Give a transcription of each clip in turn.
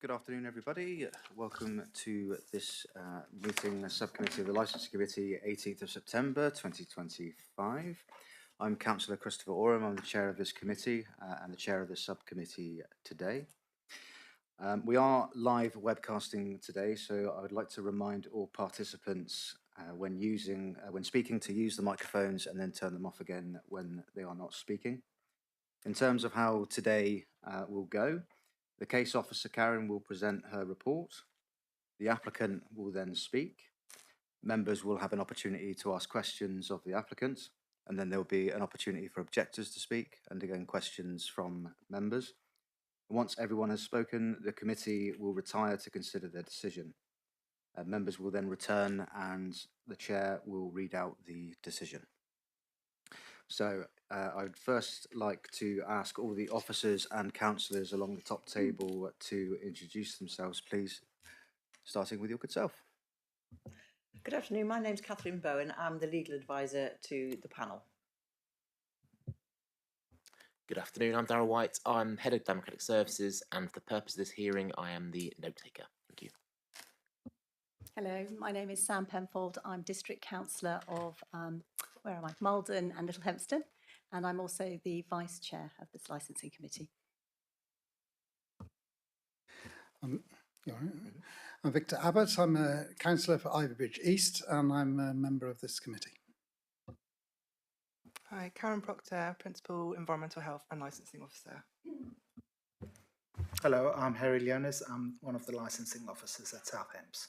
Good afternoon, everybody. Welcome to this meeting, Subcommittee of the Licensing Committee, 18th of September 2025. I'm Councillor Christopher Oram. I'm the chair of this committee and the chair of the subcommittee today. We are live webcasting today, so I would like to remind all participants when speaking to use the microphones and then turn them off again when they are not speaking. In terms of how today will go, the case officer, Karen, will present her report. The applicant will then speak. Members will have an opportunity to ask questions of the applicant, and then there will be an opportunity for objectors to speak, and again, questions from members. Once everyone has spoken, the committee will retire to consider their decision. Members will then return and the chair will read out the decision. So I'd first like to ask all the officers and councillors along the top table to introduce themselves, please, starting with your good self. Good afternoon, my name's Catherine Bowen. I'm the legal advisor to the panel. Good afternoon, I'm Darryl White. I'm Head of Democratic Services, and for the purpose of this hearing, I am the note taker. Thank you. Hello, my name is Sam Penfold. I'm District Councillor of, Malden and Little Hempston, and I'm also the Vice Chair of this Licensing Committee. I'm Victor Abbott. I'm a councillor for Ivybridge East and I'm a member of this committee. Hi, Karen Proctor, Principal Environmental Health and Licensing Officer. Hello, I'm Harry Leonis. I'm one of the licensing officers at South Hemps.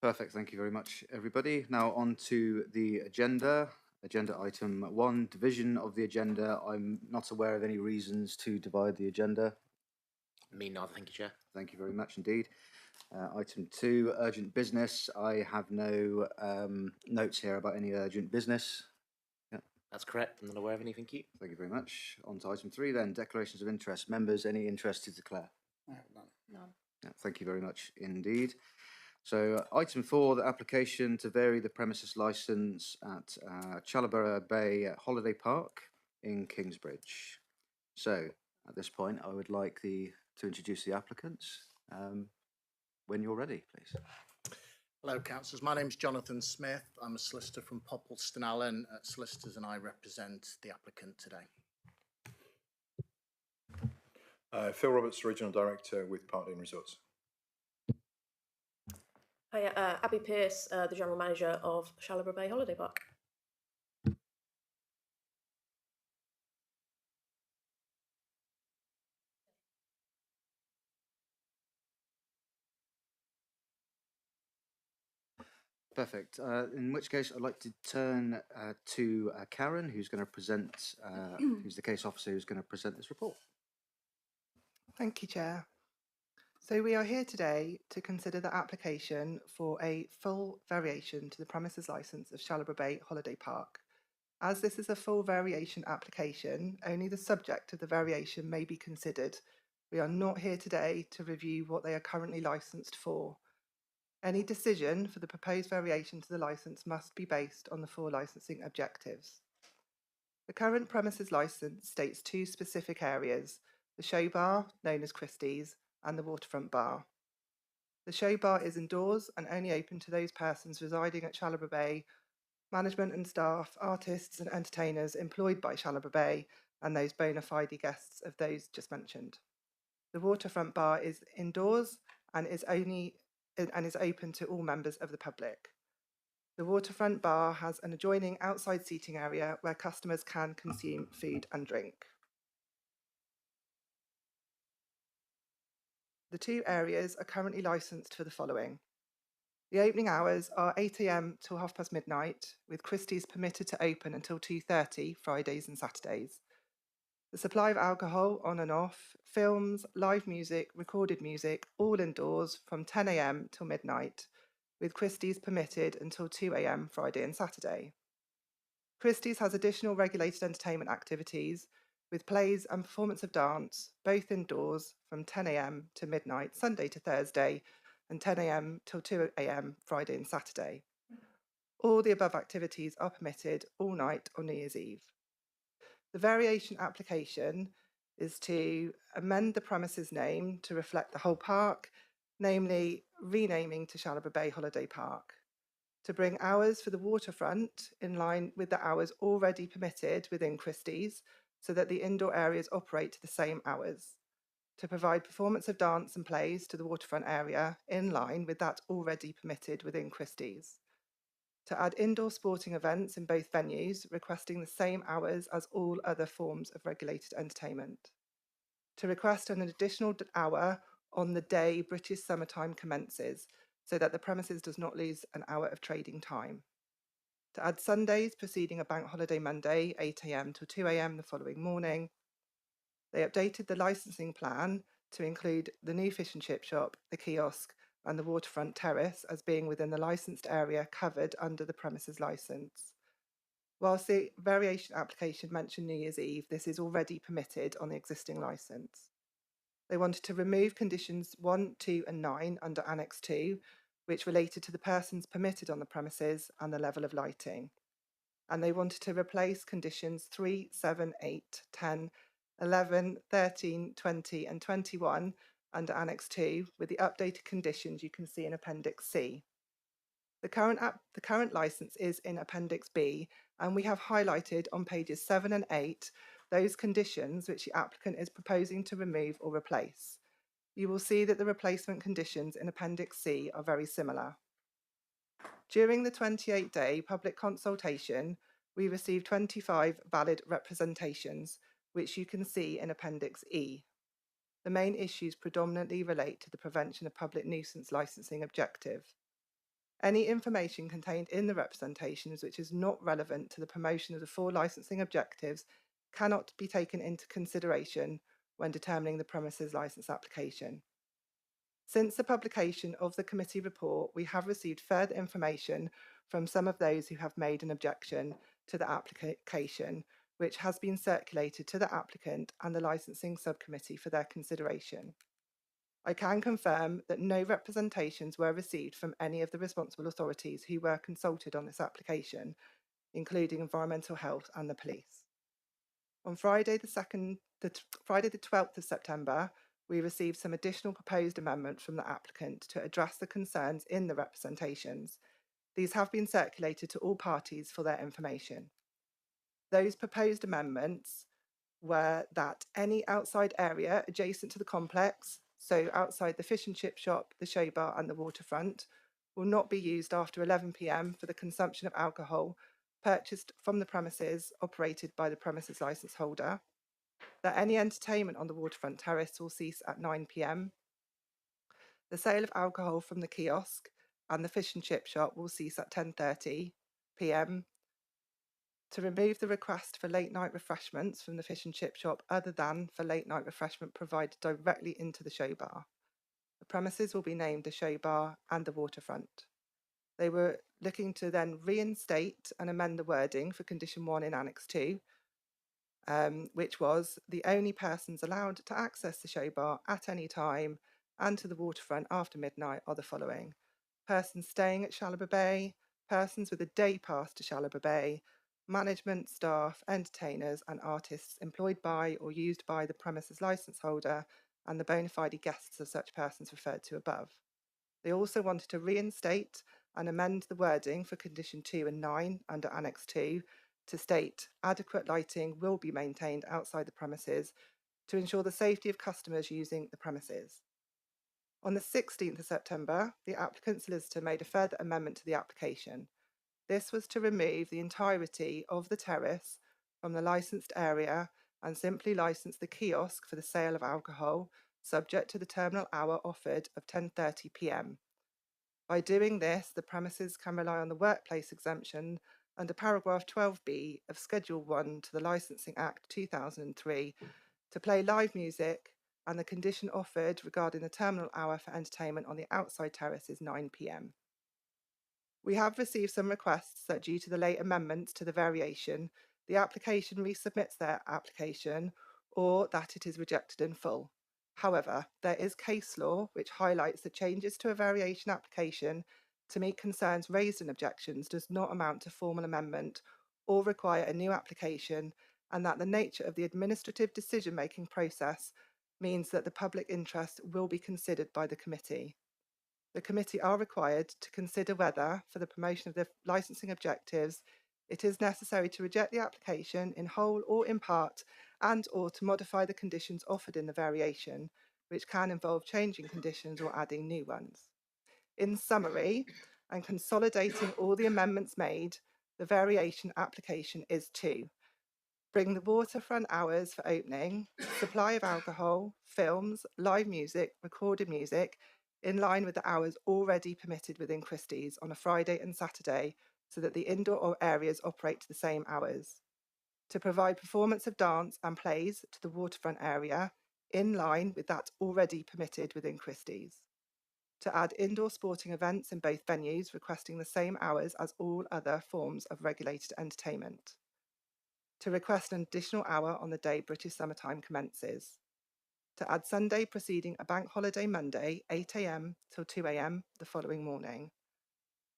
Perfect, thank you very much, everybody. Now on to the agenda. Agenda item 1, division of the agenda. I'm not aware of any reasons to divide the agenda. Me neither, thank you, Chair. Thank you very much indeed. Item 2, urgent business. I have no notes here about any urgent business. Yeah. That's correct. I'm not aware of any, thank you. Thank you very much. On to item 3 then, declarations of interest. Members, any interest to declare? I have none. None. Yeah, thank you very much indeed. So item 4, the application to vary the premises licence at Challaborough Bay Holiday Park in Kingsbridge. So at this point, I would like to introduce the applicants. When you're ready, please. Hello, councillors. My name's Jonathan Smith. I'm a solicitor from Poppleston Allen Solicitors, and I represent the applicant today. Phil Roberts, Regional Director with Park Lane Resorts. Hi, Abby Pearce, the General Manager of Challaborough Bay Holiday Park. Perfect. In which case, I'd like to turn to Karen, who's going to present, who's the case officer who's going to present this report. Thank you, Chair. So we are here today to consider the application for a full variation to the premises licence of Challaborough Bay Holiday Park. As this is a full variation application, only the subject of the variation may be considered. We are not here today to review what they are currently licensed for. Any decision for the proposed variation to the licence must be based on the 4 licensing objectives. The current premises licence states 2 specific areas, the show bar, known as Christie's, and the waterfront bar. The show bar is indoors and only open to those persons residing at Challaborough Bay, management and staff, artists and entertainers employed by Challaborough Bay, and those bona fide guests of those just mentioned. The waterfront bar is indoors and is open to all members of the public. The waterfront bar has an adjoining outside seating area where customers can consume food and drink. The 2 areas are currently licensed for the following. The opening hours are 8 AM till midnight, with Christie's permitted to open until 2:30 Fridays and Saturdays. The supply of alcohol on and off, films, live music, recorded music, all indoors from 10 AM till midnight, with Christie's permitted until 2 AM Friday and Saturday. Christie's has additional regulated entertainment activities, with plays and performance of dance, both indoors from 10 AM to midnight, Sunday to Thursday, and 10 AM till 2 AM Friday and Saturday. All the above activities are permitted all night on New Year's Eve. The variation application is to amend the premises name to reflect the whole park, namely renaming to Shallowborough Bay Holiday Park, to bring hours for the waterfront in line with the hours already permitted within Christie's so that the indoor areas operate to the same hours, to provide performance of dance and plays to the waterfront area in line with that already permitted within Christie's, to add indoor sporting events in both venues, requesting the same hours as all other forms of regulated entertainment, to request an additional hour on the day British summertime commences, so that the premises does not lose an hour of trading time, to add Sundays preceding a bank holiday Monday, 8 a.m. till 2 a.m. the following morning. They updated the licensing plan to include the new fish and chip shop, the kiosk, and the waterfront terrace as being within the licensed area covered under the premises licence. Whilst the variation application mentioned New Year's Eve, this is already permitted on the existing licence. They wanted to remove conditions 1, 2 and 9 under Annex 2, which related to the persons permitted on the premises and the level of lighting. And they wanted to replace conditions 3, 7, 8, 10, 11, 13, 20 and 21 under Annex 2 with the updated conditions you can see in Appendix C. The current licence is in Appendix B, and we have highlighted on pages 7 and 8 those conditions which the applicant is proposing to remove or replace. You will see that the replacement conditions in Appendix C are very similar. During the 28-day public consultation, we received 25 valid representations, which you can see in Appendix E. The main issues predominantly relate to the prevention of public nuisance licensing objective. Any information contained in the representations which is not relevant to the promotion of the 4 licensing objectives cannot be taken into consideration when determining the premises licence application. Since the publication of the committee report, we have received further information from some of those who have made an objection to the application, which has been circulated to the applicant and the licensing subcommittee for their consideration. I can confirm that no representations were received from any of the responsible authorities who were consulted on this application, including Environmental Health and the police. On Friday the 12th of September, we received some additional proposed amendments from the applicant to address the concerns in the representations. These have been circulated to all parties for their information. Those proposed amendments were that any outside area adjacent to the complex, so outside the fish and chip shop, the show bar and the waterfront, will not be used after 11 p.m. for the consumption of alcohol purchased from the premises operated by the premises licence holder, that any entertainment on the waterfront terrace will cease at 9 p.m. The sale of alcohol from the kiosk and the fish and chip shop will cease at 10:30 p.m. To remove the request for late night refreshments from the fish and chip shop other than for late night refreshment provided directly into the show bar. The premises will be named the show bar and the waterfront. They were looking to then reinstate and amend the wording for condition 1 in Annex 2, which was the only persons allowed to access the show bar at any time and to the waterfront after midnight are the following: persons staying at Shallowborough Bay, persons with a day pass to Shallowborough Bay, management, staff, entertainers and artists employed by or used by the premises licence holder and the bona fide guests of such persons referred to above. They also wanted to reinstate and amend the wording for condition 2 and 9 under Annex 2 to state adequate lighting will be maintained outside the premises to ensure the safety of customers using the premises. On the 16th of September, the applicant solicitor made a further amendment to the application. This was to remove the entirety of the terrace from the licensed area and simply license the kiosk for the sale of alcohol, subject to the terminal hour offered of 10:30 p.m. By doing this, the premises can rely on the workplace exemption under paragraph 12b of Schedule 1 to the Licensing Act 2003 to play live music, and the condition offered regarding the terminal hour for entertainment on the outside terrace is 9 p.m. We have received some requests that due to the late amendments to the variation, the application resubmits their application or that it is rejected in full. However, there is case law which highlights that changes to a variation application to meet concerns raised in objections does not amount to formal amendment or require a new application, and that the nature of the administrative decision-making process means that the public interest will be considered by the committee. The committee are required to consider whether, for the promotion of the licensing objectives, it is necessary to reject the application in whole or in part, and or to modify the conditions offered in the variation, which can involve changing conditions or adding new ones. In summary, and consolidating all the amendments made, the variation application is to bring the waterfront hours for opening, supply of alcohol, films, live music, recorded music, in line with the hours already permitted within Christie's on a Friday and Saturday, so that the indoor areas operate to the same hours. To provide performance of dance and plays to the waterfront area, in line with that already permitted within Christie's. To add indoor sporting events in both venues, requesting the same hours as all other forms of regulated entertainment. To request an additional hour on the day British summertime commences. To add Sunday preceding a bank holiday Monday, 8 AM till 2 AM the following morning.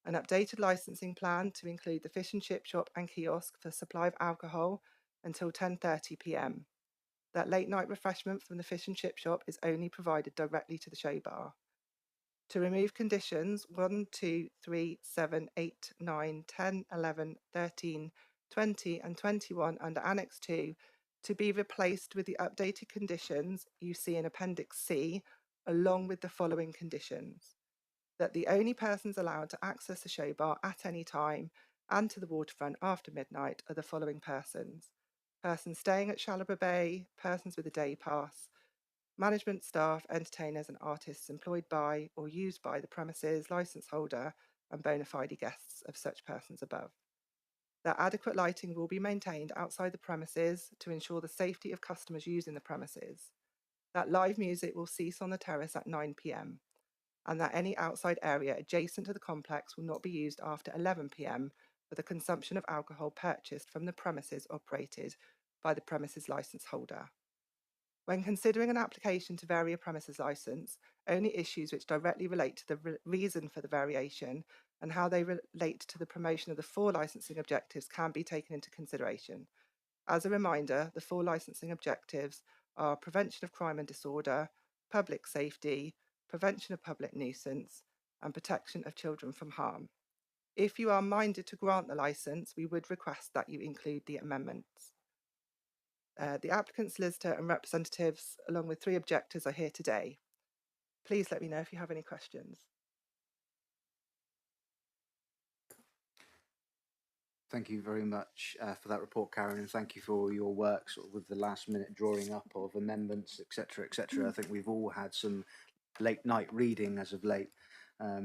An updated licensing plan to include the fish and chip shop and kiosk for supply of alcohol until 10:30 PM. That late night refreshment from the fish and chip shop is only provided directly to the show bar. To remove conditions 1, 2, 3, 7, 8, 9, 10, 11, 13, 20 and 21 under Annex 2 to be replaced with the updated conditions you see in Appendix C, along with the following conditions. That the only persons allowed to access the show bar at any time and to the waterfront after midnight are the following persons. Persons staying at Shalabra Bay, persons with a day pass, management staff, entertainers and artists employed by or used by the premises licence holder and bona fide guests of such persons above. That adequate lighting will be maintained outside the premises to ensure the safety of customers using the premises. That live music will cease on the terrace at 9 PM. And that any outside area adjacent to the complex will not be used after 11 PM for the consumption of alcohol purchased from the premises operated by the premises licence holder. When considering an application to vary a premises licence, only issues which directly relate to the reason for the variation and how they relate to the promotion of the 4 licensing objectives can be taken into consideration. As a reminder, the 4 licensing objectives are prevention of crime and disorder, public safety, prevention of public nuisance, and protection of children from harm. If you are minded to grant the licence, we would request that you include the amendments. The applicant, solicitor and representatives, along with 3 objectors, are here today. Please let me know if you have any questions. Thank you very much for that report, Karen, and thank you for all your work sort of with the last minute drawing up of amendments, etc., etc. I think we've all had some late night reading as of late.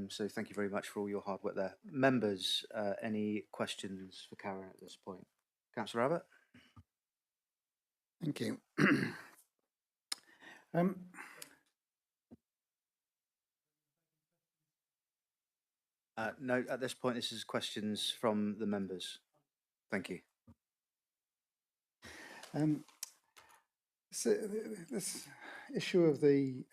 So thank you very much for all your hard work there. Members, any questions for Karen at this point? Councillor Abbott? Thank you. No, at this point, this is questions from the members. Thank you. So this issue of the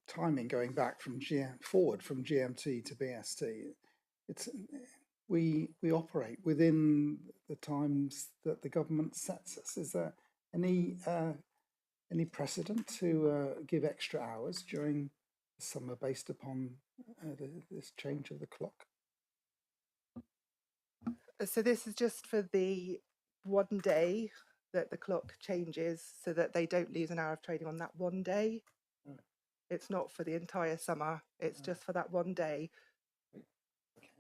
timing going back from forward from GMT to BST, it's we operate within the times that the government sets us. Is there any precedent to give extra hours during the summer based upon this change of the clock? So this is just for the one day that the clock changes so that they don't lose an hour of trading on that one day. Oh. It's not for the entire summer, it's just for that one day. Okay.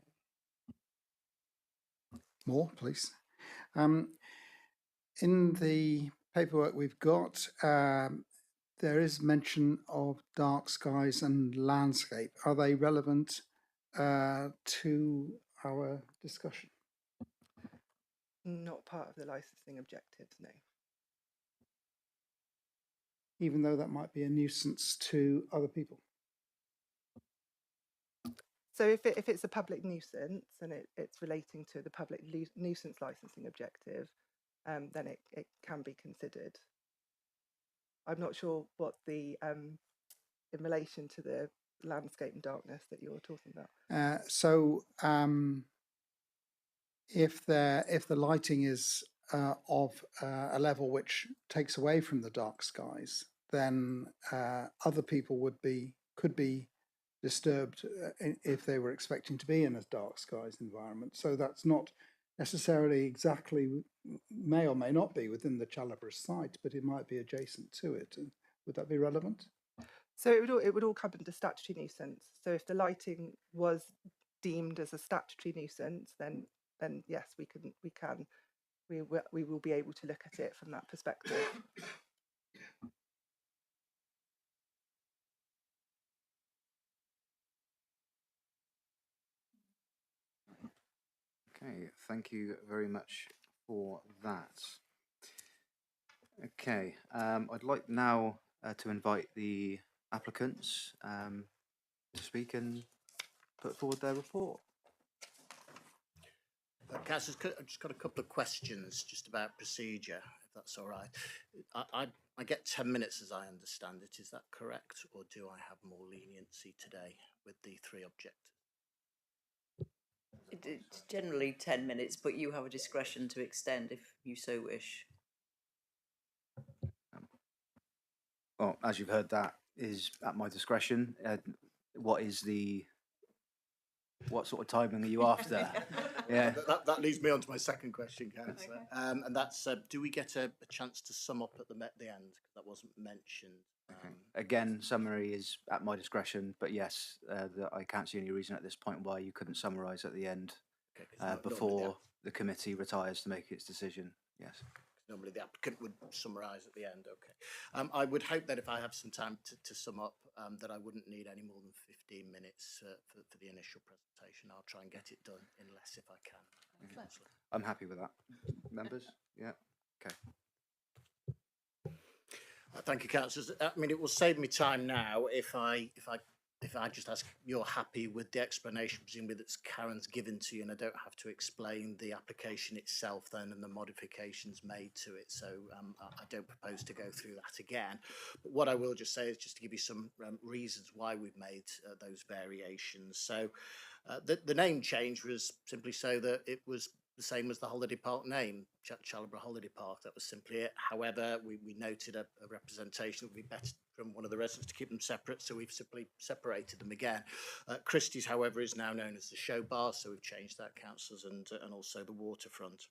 More, please. In the paperwork we've got, there is mention of dark skies and landscape. Are they relevant to our discussion? Not part of the licensing objectives, no. Even though that might be a nuisance to other people? So if it's a public nuisance and it's relating to the public nuisance licensing objective, then it can be considered. I'm not sure what the in relation to the landscape and darkness that you're talking about. If the lighting is of a level which takes away from the dark skies, then other people could be disturbed if they were expecting to be in a dark skies environment. So that's not necessarily exactly, may or may not be within the Chalabra site, but it might be adjacent to it. Would that be relevant? So it would all come under statutory nuisance. So if the lighting was deemed as a statutory nuisance, then yes, we will be able to look at it from that perspective. Okay, thank you very much for that. Okay, I'd like now to invite the applicants to speak and put forward their report. Councillors, I've just got a couple of questions just about procedure, if that's all right. I get 10 minutes as I understand it, is that correct? Or do I have more leniency today with the three objectives? It's generally 10 minutes, but you have a discretion to extend if you so wish. Well, as you've heard, that is at my discretion. What sort of timing are you after? Yeah. That leads me on to my second question, Councillor. Okay. And that's, do we get a chance to sum up at the end? Because that wasn't mentioned. Okay. Again, summary is at my discretion, but yes, I can't see any reason at this point why you couldn't summarise at the end before the committee retires to make its decision. Yes. Normally the applicant would summarise at the end. Okay. I would hope that if I have some time to sum up, that I wouldn't need any more than 15 minutes for the initial presentation. I'll try and get it done in less if I can. Okay. I'm happy with that. Members? Yeah. Okay. Thank you, councillors. I mean, it will save me time now if I just ask you're happy with the explanation, presumably that Karen's given to you, and I don't have to explain the application itself then and the modifications made to it. So I don't propose to go through that again. But what I will just say is just to give you some reasons why we've made those variations. So the name change was simply so that it was the same as the holiday park name, Chalabra Holiday Park. That was simply it. However, we noted a representation that would be better from one of the residents to keep them separate, so we've simply separated them again. Christie's, however, is now known as the Show Bar, so we've changed that, councillors, and also the waterfront.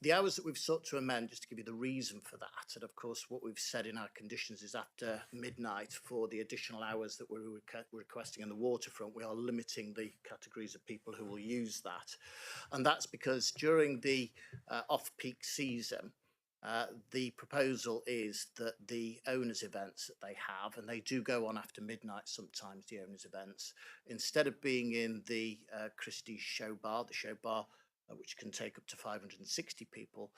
The hours that we've sought to amend, just to give you the reason for that, and of course what we've said in our conditions is after midnight for the additional hours that we're requesting in the waterfront, we are limiting the categories of people who will use that. And that's because during the off-peak season, the proposal is that the owners' events that they have, and they do go on after midnight sometimes, the owners' events, instead of being in the Christie's Show Bar, the Show Bar, which can take up to 560 people,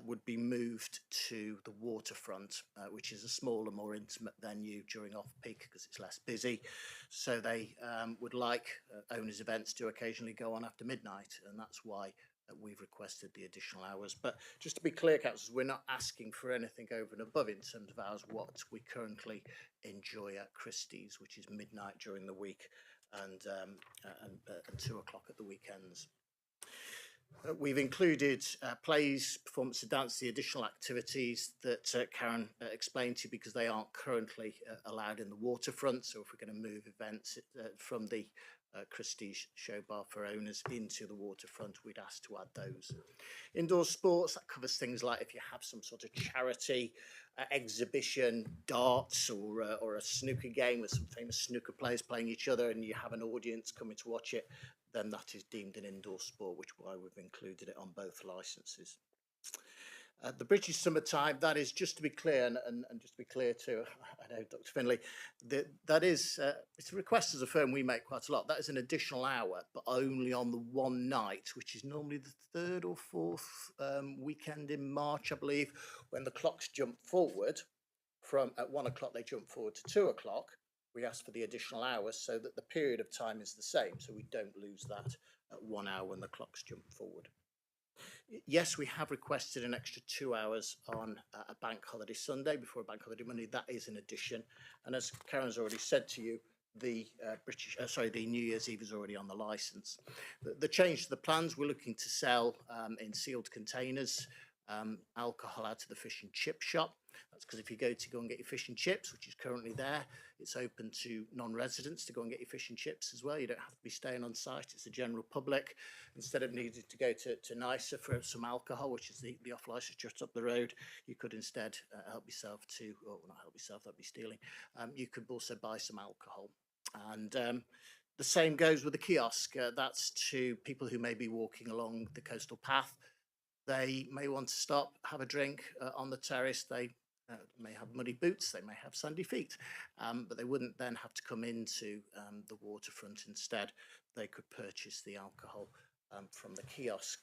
would be moved to the waterfront, which is a smaller, more intimate venue during off-peak because it's less busy. So they would like owners' events to occasionally go on after midnight, and that's why we've requested the additional hours. But just to be clear, councillors, we're not asking for anything over and above in terms of hours what we currently enjoy at Christie's, which is midnight during the week and 2 o'clock at the weekends. We've included plays, performance of dance, the additional activities that Karen explained to you because they aren't currently allowed in the waterfront. So if we're going to move events from the Christie's Show Bar for owners into the waterfront, we'd ask to add those. Indoor sports, that covers things like if you have some sort of charity exhibition, darts or a snooker game with some famous snooker players playing each other and you have an audience coming to watch it, then that is deemed an indoor sport, which is why we've included it on both licences. The British Summertime, that is, just to be clear, and just to be clear too, I know Dr Finlay, that is, it's a request as a firm we make quite a lot. That is an additional hour, but only on the one night, which is normally the third or fourth weekend in March, I believe, when the clocks jump forward from, at 1 o'clock, they jump forward to 2 o'clock. We ask for the additional hours so that the period of time is the same, so we don't lose that at 1 hour when the clocks jump forward. Yes, we have requested an extra 2 hours on a bank holiday Sunday before a bank holiday Monday. That is an addition. And as Karen's already said to you, the the New Year's Eve is already on the licence. The change to the plans, we're looking to sell in sealed containers alcohol out of the fish and chip shop. That's because if you go and get your fish and chips, which is currently there, it's open to non-residents to go and get your fish and chips as well. You don't have to be staying on site. It's the general public. Instead of needing to go to NICER for some alcohol, which is the off licence just up the road, you could instead help yourself to, or not help yourself, that'd be stealing. You could also buy some alcohol. And the same goes with the kiosk. That's to people who may be walking along the coastal path. They may want to stop, have a drink on the terrace. They may have muddy boots, they may have sandy feet, but they wouldn't then have to come into the waterfront. Instead, they could purchase the alcohol from the kiosk.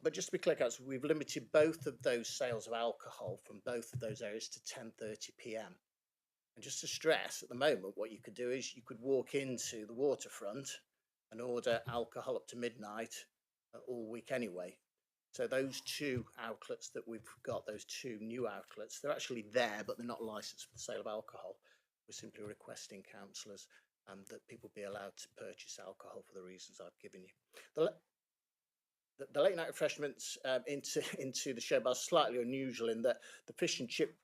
But just to be clear, we've limited both of those sales of alcohol from both of those areas to 10:30 p.m. And just to stress, at the moment, what you could do is you could walk into the waterfront and order alcohol up to midnight all week anyway. So those two outlets that we've got, those two new outlets, they're actually there, but they're not licensed for the sale of alcohol. We're simply requesting councillors that people be allowed to purchase alcohol for the reasons I've given you. The late night refreshments into the show bar is slightly unusual in that the fish and chip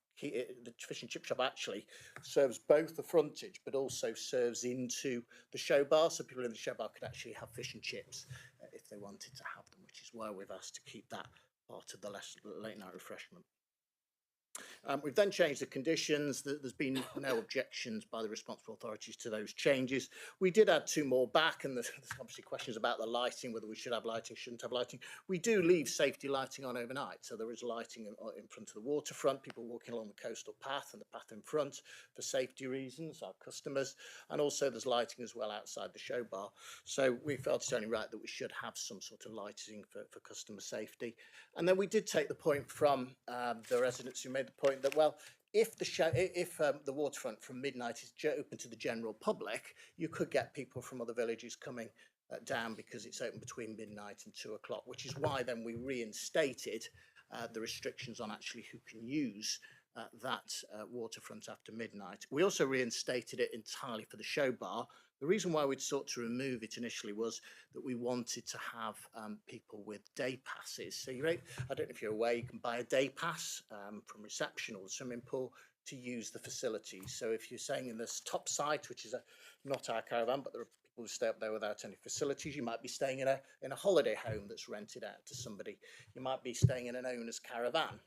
shop actually serves both the frontage but also serves into the show bar, so people in the show bar could actually have fish and chips if they wanted to have them, which is why we've asked to keep that part of the late night refreshment. We've then changed the conditions. There's been no objections by the responsible authorities to those changes. We did add two more back, and there's obviously questions about the lighting, whether we should have lighting, shouldn't have lighting. We do leave safety lighting on overnight, so there is lighting in front of the waterfront, people walking along the coastal path and the path in front for safety reasons, our customers, and also there's lighting as well outside the show bar. So we felt it's only right that we should have some sort of lighting for customer safety. And then we did take the point from the residents who made the point that, well, if the waterfront from midnight is open to the general public, you could get people from other villages coming down because it's open between midnight and 2 o'clock, which is why then we reinstated the restrictions on actually who can use that waterfront after midnight. We also reinstated it entirely for the show bar. The reason why we'd sought to remove it initially was that we wanted to have people with day passes. So I don't know if you're aware, you can buy a day pass from reception or the swimming pool to use the facilities. So if you're staying in this top site, which is not our caravan, but there are people who stay up there without any facilities, you might be staying in a holiday home that's rented out to somebody. You might be staying in an owner's caravan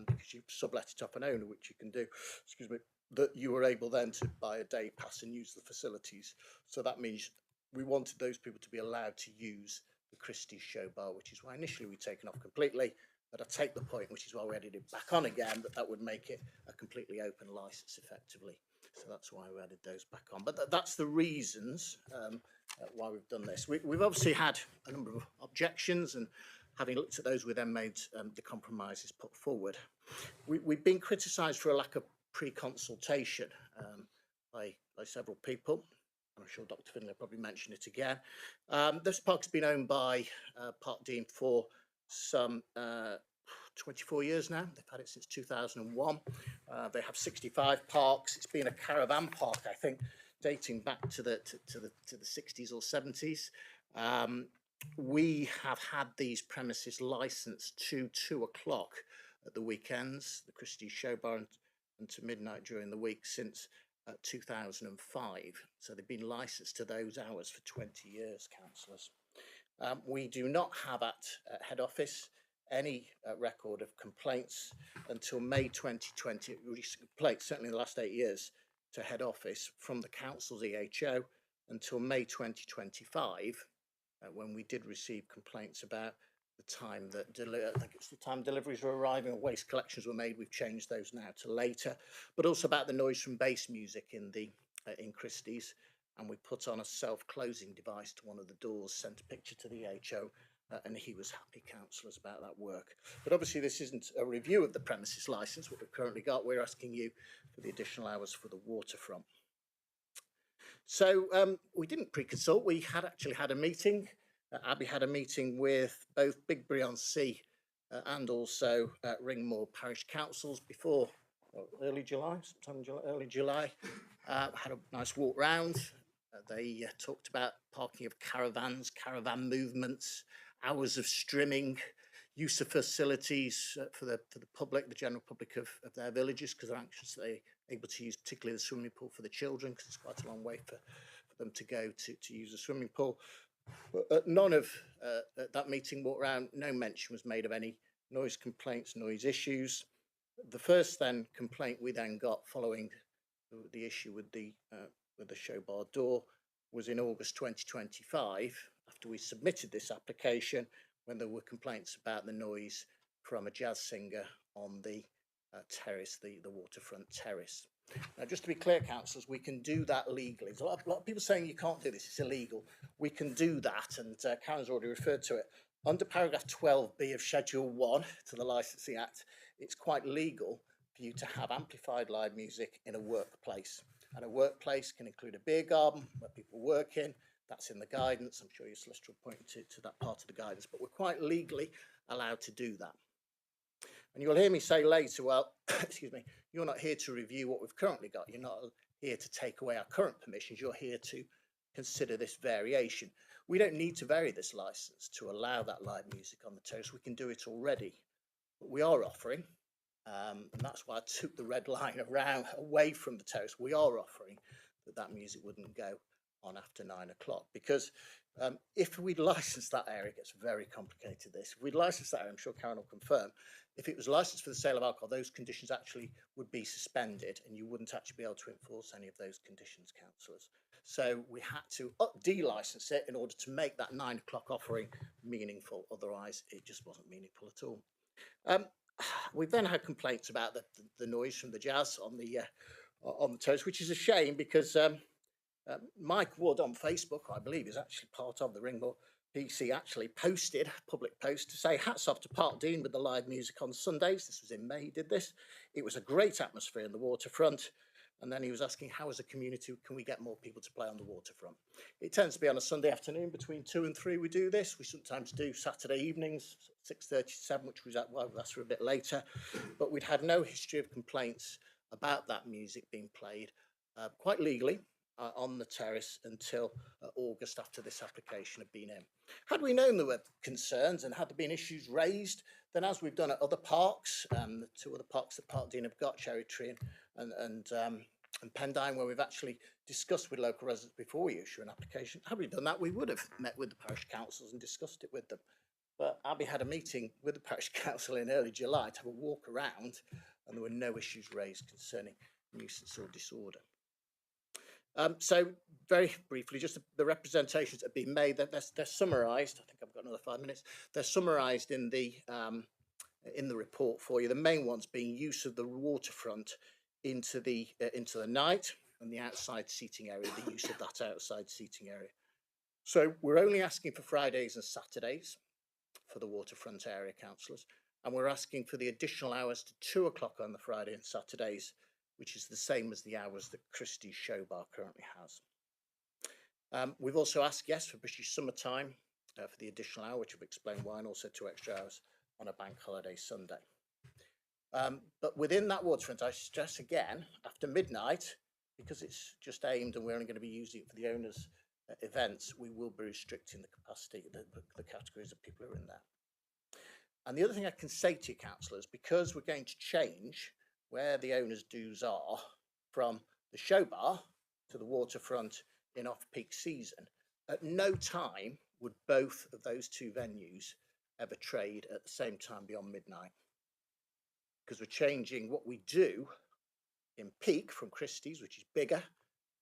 because you've sublet it off an owner, which you can do. Excuse me. That you were able then to buy a day pass and use the facilities. So that means we wanted those people to be allowed to use the Christie's show bar, which is why initially we'd taken off completely. But I take the point, which is why we added it back on again, that would make it a completely open licence effectively. So that's why we added those back on. But that's the reasons why we've done this. We've obviously had a number of objections, and having looked at those, we then made the compromises put forward. We've been criticised for a lack of pre-consultation by several people. I'm sure Dr. Finlay probably mentioned it again. This park's been owned by Parkdean for some 24 years now. They've had it since 2001. They have 65 parks. It's been a caravan park, I think, dating back to the 60s or 70s. We have had these premises licensed to 2 o'clock at the weekends, the Christie's show bar, and to midnight during the week since 2005. So they've been licensed to those hours for 20 years, councillors. We do not have at head office any record of complaints until May 2020, recent complaints, certainly in the last 8 years, to head office from the council's EHO until May 2025, when we did receive complaints about the time that I think it's the time deliveries were arriving or waste collections were made. We've changed those now to later, but also about the noise from bass music in Christie's, and we put on a self-closing device to one of the doors, sent a picture to the HO, and he was happy, councillors, about that work. But obviously this isn't a review of the premises licence, what we've currently got. We're asking you for the additional hours for the waterfront. So we didn't pre-consult. We had actually had a meeting. Abby had a meeting with both Bigbury-on-Sea and also Ringmore Parish Councils before early July, sometime in early July. Had a nice walk round, They talked about parking of caravans, caravan movements, hours of streaming, use of facilities for the public, the general public of their villages, because they're anxious that they're able to use particularly the swimming pool for the children, because it's quite a long way for them to go to use the swimming pool. But at none of at that meeting walk around, no mention was made of any noise complaints, noise issues. The first then complaint we then got following the issue with the show bar door was in August 2025, after we submitted this application, when there were complaints about the noise from a jazz singer on the terrace, the waterfront terrace. Now, just to be clear, councillors, we can do that legally. There's a lot of people saying you can't do this, it's illegal. We can do that, and Karen's already referred to it. Under paragraph 12B of Schedule 1 to the Licensing Act, it's quite legal for you to have amplified live music in a workplace. And a workplace can include a beer garden where people work in. That's in the guidance. I'm sure your solicitor will point to that part of the guidance, but we're quite legally allowed to do that. And you'll hear me say later, well, excuse me, you're not here to review what we've currently got. You're not here to take away our current permissions. You're here to consider this variation. We don't need to vary this licence to allow that live music on the terrace. We can do it already. But we are offering, and that's why I took the red line away from the terrace. We are offering that music wouldn't go on after 9 o'clock, because if we'd licensed that area, it gets very complicated. If we'd licensed that area, I'm sure Karen will confirm, if it was licensed for the sale of alcohol, those conditions actually would be suspended, and you wouldn't actually be able to enforce any of those conditions, councillors. So we had to de-license it in order to make that 9 o'clock offering meaningful. Otherwise, it just wasn't meaningful at all. We've then had complaints about the noise from the jazz on the terrace, which is a shame, because Mike Wood on Facebook, I believe, is actually part of the Ringmore PC, actually posted a public post to say hats off to Park Dean with the live music on Sundays. This was in May, he did this. It was a great atmosphere in the waterfront. And then he was asking, how as a community can we get more people to play on the waterfront? It tends to be on a Sunday afternoon between 2 and 3 we do this. We sometimes do Saturday evenings, 6:30 to 7, which was that's for a bit later. But we'd had no history of complaints about that music being played quite legally on the terrace until August, after this application had been in. Had we known there were concerns and had there been issues raised, then as we've done at other parks, the 2 other parks that Park Dean have got, Cherry Tree and Pendine, where we've actually discussed with local residents before we issue an application. Had we done that, we would have met with the parish councils and discussed it with them. But Abby had a meeting with the parish council in early July to have a walk around, and there were no issues raised concerning nuisance or disorder. So very briefly, just the representations that have been made, they're summarised. I think I've got another 5 minutes. They're summarised in the report for you. The main ones being use of the waterfront into the night, and the outside seating area, the use of that outside seating area. So we're only asking for Fridays and Saturdays for the waterfront area, councillors, and we're asking for the additional hours to 2 o'clock on the Friday and Saturdays, which is the same as the hours that Christie's Show Bar currently has. We've also asked, yes, for British Summertime for the additional hour, which I've explained why, and also 2 extra hours on a bank holiday Sunday. But within that waterfront, I stress again, after midnight, because it's just aimed and we're only going to be using it for the owners' events, we will be restricting the capacity, the categories of people who are in there. And the other thing I can say to you, councillors, because we're going to change where the owners' dues are from the show bar to the waterfront in off-peak season, at no time would both of those 2 venues ever trade at the same time beyond midnight. Because we're changing what we do in peak from Christie's, which is bigger,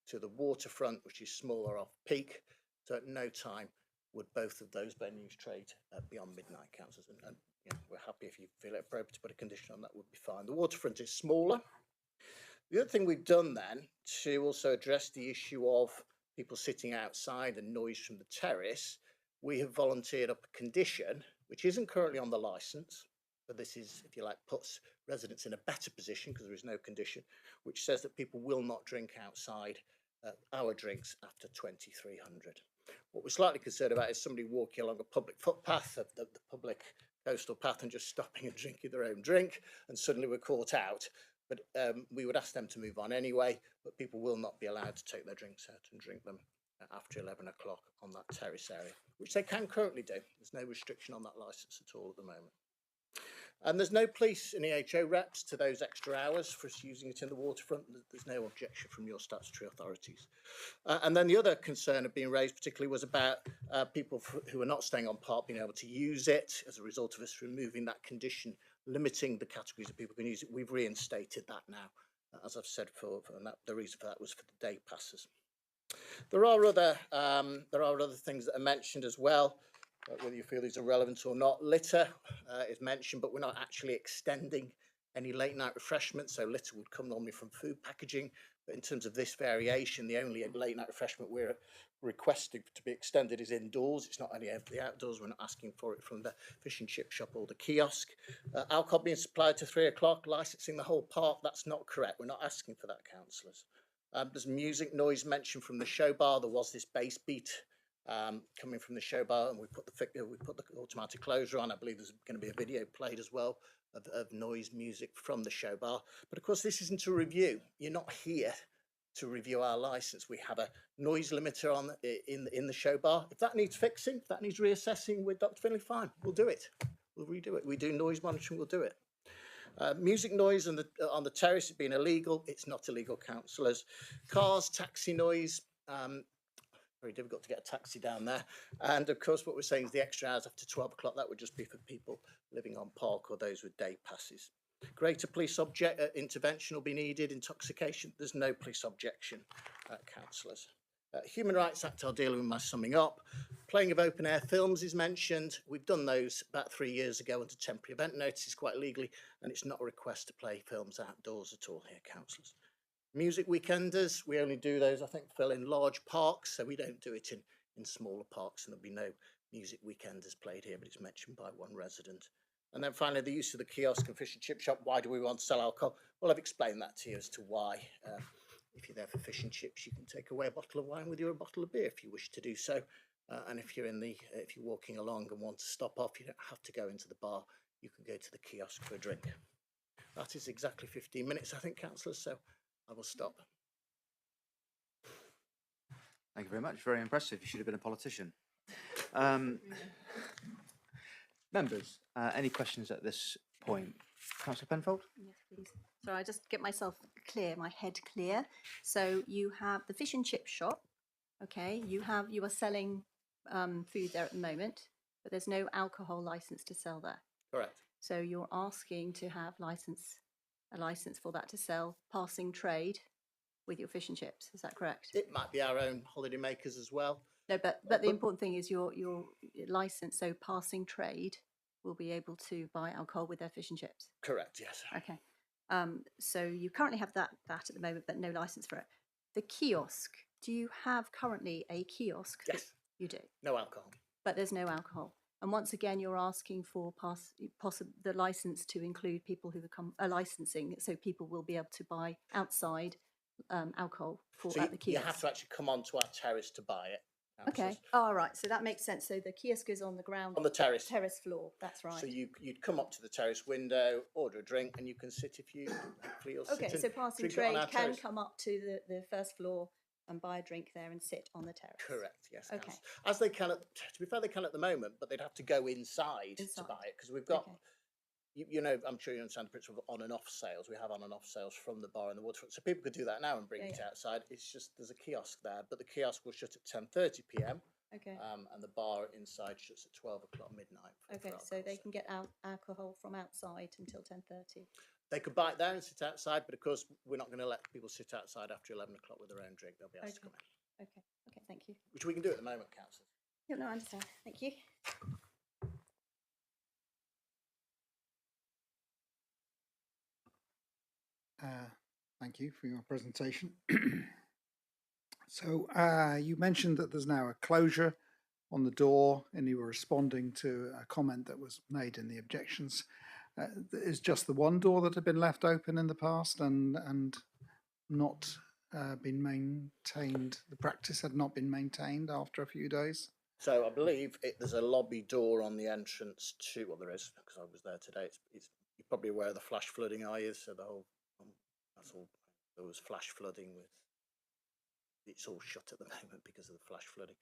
to the waterfront, which is smaller off-peak. So at no time would both of those venues trade beyond midnight, councillors. And we're happy if you feel it appropriate to put a condition on that, would be fine. The waterfront is smaller. The other thing we've done then, to also address the issue of people sitting outside and noise from the terrace, we have volunteered up a condition, which isn't currently on the licence, but this is, if you like, puts residents in a better position because there is no condition, which says that people will not drink outside our drinks after 2300. What we're slightly concerned about is somebody walking along a public footpath, the public coastal path, and just stopping and drinking their own drink, and suddenly we're caught out. But we would ask them to move on anyway, but people will not be allowed to take their drinks out and drink them after 11 o'clock on that terrace area, which they can currently do. There's no restriction on that licence at all at the moment. And there's no police and EHO reps to those extra hours for us using it in the waterfront. There's no objection from your statutory authorities. And then the other concern of being raised particularly was about people who are not staying on park being able to use it as a result of us removing that condition, limiting the categories of people who can use it. We've reinstated that now, as I've said before, and the reason for that was for the day passes. There are other things that are mentioned as well. Whether you feel these are relevant or not. Litter is mentioned, but we're not actually extending any late night refreshments. So litter would come normally from food packaging. But in terms of this variation, the only late night refreshment we're requesting to be extended is indoors. It's not only the outdoors. We're not asking for it from the fish and chip shop or the kiosk. Alcohol being supplied to 3 o'clock, licensing the whole park. That's not correct. We're not asking for that, councillors. There's music noise mentioned from the show bar. There was this bass beat coming from the show bar, and we put the automatic closure on. I believe there's going to be a video played as well of noise music from the show bar. But of course, this isn't a review. You're not here to review our license. We have a noise limiter on in the show bar. If that needs fixing, if that needs reassessing with Dr. Finlay, fine, we'll do it. We'll redo it. We do noise monitoring, we'll do it. Music noise on the terrace has been illegal. It's not illegal, councillors. Cars, taxi noise. Very difficult to get a taxi down there. And of course, what we're saying is the extra hours after 12 o'clock, that would just be for people living on park or those with day passes. Greater police intervention will be needed. Intoxication, there's no police objection, councillors. Human Rights Act, I'll deal with my summing up. Playing of open air films is mentioned. We've done those about 3 years ago under temporary event notices quite legally, and it's not a request to play films outdoors at all here, councillors. Music weekenders, we only do those, I think, Phil, in large parks, so we don't do it in smaller parks, and there'll be no music weekenders played here, but it's mentioned by one resident. And then finally, the use of the kiosk and fish and chip shop. Why do we want to sell alcohol? Well, I've explained that to you as to why. If you're there for fish and chips, you can take away a bottle of wine with you or a bottle of beer if you wish to do so. And if you're walking along and want to stop off, you don't have to go into the bar. You can go to the kiosk for a drink. That is exactly 15 minutes, I think, councillors, so I will stop. Thank you very much. Very impressive. You should have been a politician. Members, any questions at this point? Councillor Penfold? Yes, please. So I just get myself clear, my head clear. So you have the fish and chip shop. Okay, you are selling food there at the moment, but there's no alcohol license to sell there. Correct. So you're asking to have a license for that to sell passing trade with your fish and chips. Is that correct? It might be our own holiday makers as well. No, but the important thing is your license. So passing trade will be able to buy alcohol with their fish and chips. Correct. Yes. Okay. So you currently have that at the moment, but no license for it. The kiosk. Do you have currently a kiosk? Yes. You do. No alcohol. But there's no alcohol. And once again, you're asking for the license to include people who become licensing, so people will be able to buy outside alcohol at the kiosk. You have to actually come onto our terrace to buy it. Okay. All right. So that makes sense. So the kiosk is on the ground. On the terrace. Terrace floor. That's right. So you'd come up to the terrace window, order a drink, and you can sit if you hopefully you'll sit Okay. and So passing drink it on trade our can terrace. come up to the first floor and buy a drink there and sit on the terrace. Correct. Yes. Okay. As they can, to be fair, they can at the moment, but they'd have to go inside. To buy it because we've got. Okay. You know, I'm sure you understand the principle of on and off sales. We have on and off sales from the bar and the waterfront, so people could do that now and bring it outside. It's just there's a kiosk there, but the kiosk will shut at 10:30 p.m. Okay. And the bar inside shuts at 12 o'clock midnight. Okay. So they can get alcohol from outside until 10:30. They could buy it there and sit outside, but of course we're not going to let people sit outside after 11 o'clock with their own drink. They'll be asked to come in, Okay. Okay. Thank you. which we can do at the moment, councillors. Yeah, no, I understand. Thank you. Thank you for your presentation. So you mentioned that there's now a closure on the door, and you were responding to a comment that was made in the objections. Is just the one door that had been left open in the past and not been maintained? The practice had not been maintained after a few days. So I believe there's a lobby door on the entrance to. Well, there is because I was there today. You're probably aware of the flash flooding, are you? So the whole that's all. There was flash flooding with it's all shut at the moment because of the flash flooding.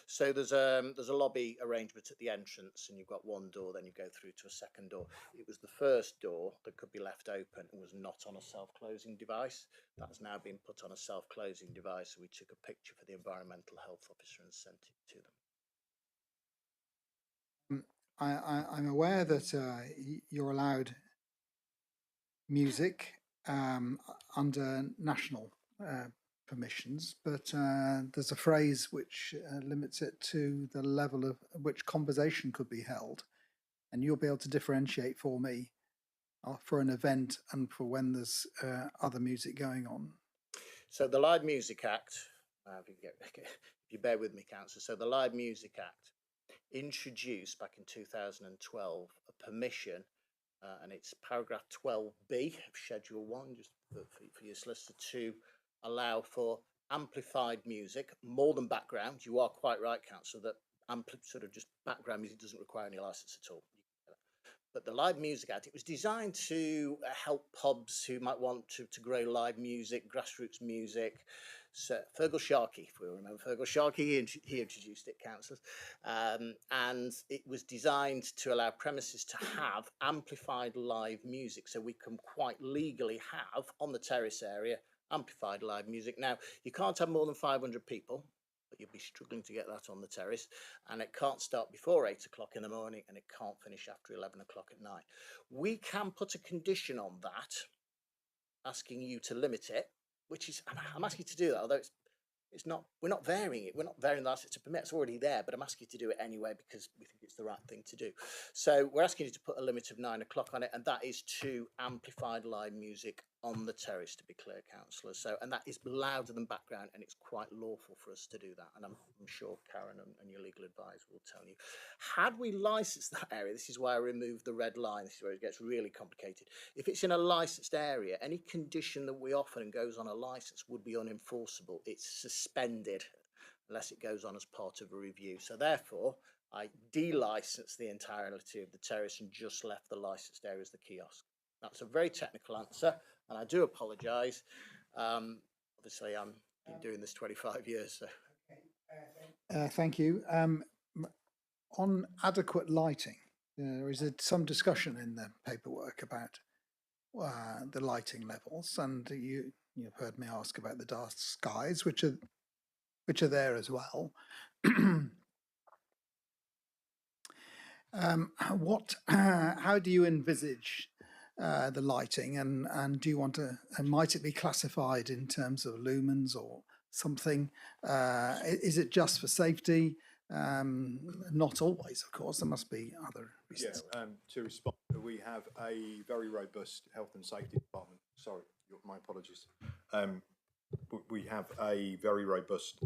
So there's a lobby arrangement at the entrance, and you've got one door, then you go through to a second door. It was the first door that could be left open and was not on a self-closing device. That's now been put on a self-closing device. So we took a picture for the environmental health officer and sent it to them. I'm aware that you're allowed music under national permissions, but there's a phrase which limits it to the level of which conversation could be held, and you'll be able to differentiate for me for an event and for when there's other music going on. So the Live Music Act, if you bear with me, Councillor, so the Live Music Act introduced back in 2012 a permission, and it's paragraph 12B of Schedule 1, just for your solicitor, to allow for amplified music, more than background. You are quite right, Councillor, that sort of just background music doesn't require any licence at all. But the Live Music Act, it was designed to help pubs who might want to grow live music, grassroots music. So Fergal Sharkey, if we remember Fergal Sharkey, he introduced it, councillors. And it was designed to allow premises to have amplified live music. So we can quite legally have, on the terrace area, amplified live music. Now, you can't have more than 500 people, but you'll be struggling to get that on the terrace, and it can't start before 8 o'clock in the morning, and it can't finish after 11 o'clock at night. We can put a condition on that, asking you to limit it, which is, I'm asking you to do that, although it's not, we're not varying it. We're not varying the license to permit. It's already there, but I'm asking you to do it anyway because we think it's the right thing to do. So we're asking you to put a limit of 9 o'clock on it, and that is to amplified live music on the terrace, to be clear, councillors. So, and that is louder than background, and it's quite lawful for us to do that. And I'm sure Karen and your legal advisor will tell you. Had we licensed that area, this is why I removed the red line. This is where it gets really complicated. If it's in a licensed area, any condition that we offer and goes on a license would be unenforceable. It's suspended unless it goes on as part of a review. So therefore, I de-licensed the entirety of the terrace and just left the licensed area as the kiosk. That's a very technical answer, and I do apologise. Obviously, I've been doing this 25 years. So. Thank you. On adequate lighting, there is some discussion in the paperwork about the lighting levels, and you've heard me ask about the dark skies, which are there as well. How do you envisage the lighting, and do you want to, and might it be classified in terms of lumens or something? Is it just for safety? Not always, of course. There must be other reasons. Yeah, to respond, we have a very robust health and safety department. Sorry, my apologies. We have a very robust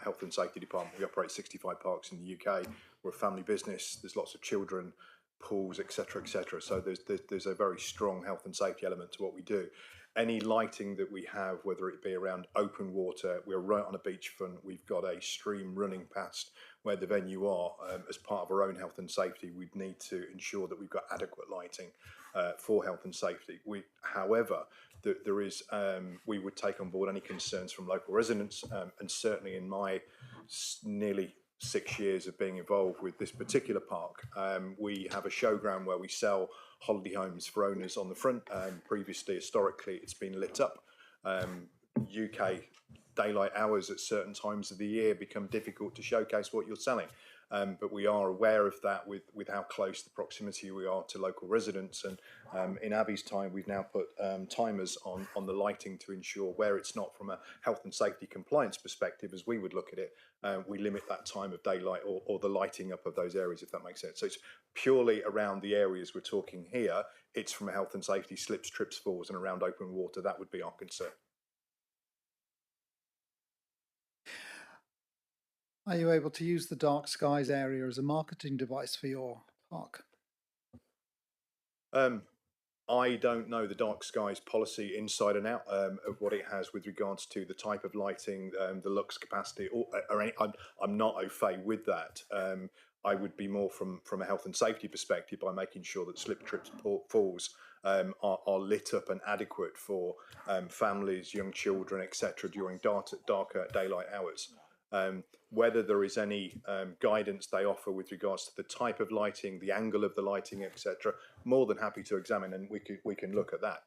health and safety department. We operate 65 parks in the UK. We're a family business. There's lots of children, pools, etc., etc. So there's a very strong health and safety element to what we do. Any lighting that we have, whether it be around open water, we're right on a beachfront. We've got a stream running past where the venue are. As part of our own health and safety, we'd need to ensure that we've got adequate lighting for health and safety. However, there is, we would take on board any concerns from local residents, and certainly in my nearly 6 years of being involved with this particular park, we have a showground where we sell holiday homes for owners on the front. Previously, historically, it's been lit up. UK daylight hours at certain times of the year become difficult to showcase what you're selling. But we are aware of that with how close the proximity we are to local residents. And in Abby's time, we've now put timers on the lighting to ensure where it's not from a health and safety compliance perspective, as we would look at it, we limit that time of daylight or the lighting up of those areas, if that makes sense. So it's purely around the areas we're talking here. It's from a health and safety, slips, trips, falls, and around open water. That would be our concern. Are you able to use the dark skies area as a marketing device for your park? I don't know the dark skies policy inside and out of what it has with regards to the type of lighting, the lux capacity. I'm not au fait with that. I would be more from a health and safety perspective by making sure that slip, trips, falls are lit up and adequate for families, young children, etc. during darker daylight hours. Whether there is any guidance they offer with regards to the type of lighting, the angle of the lighting, etc. More than happy to examine, and we can look at that.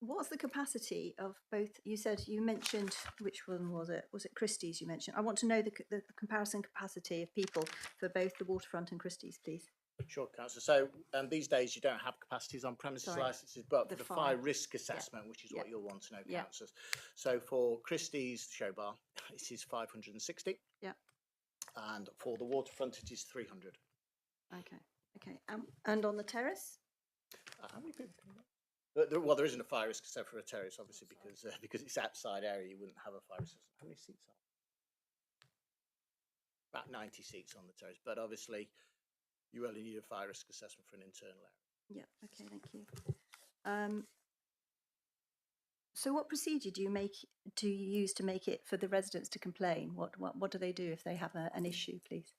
What's the capacity of both? You mentioned, which one was it? Was it Christie's you mentioned? I want to know the comparison capacity of people for both the waterfront and Christie's, please. Sure, Councillor. So these days you don't have capacities on premises Sorry. licences, but for The the fire fire. risk assessment, which is what Yeah. you'll want to know, Yeah. councillors. So for Christie's show bar, it is 560. Yeah. And for the waterfront, it is 300. Okay. Okay. And on the terrace? How many people can there? Well, there isn't a fire risk assessment for a terrace, obviously, because it's outside area. You wouldn't have a fire risk assessment. How many seats are there? About 90 seats on the terrace, but obviously you only need a fire risk assessment for an internal area. Yeah. Okay. Thank you. So what procedure do you use to make it for the residents to complain? What do they do if they have an issue, please?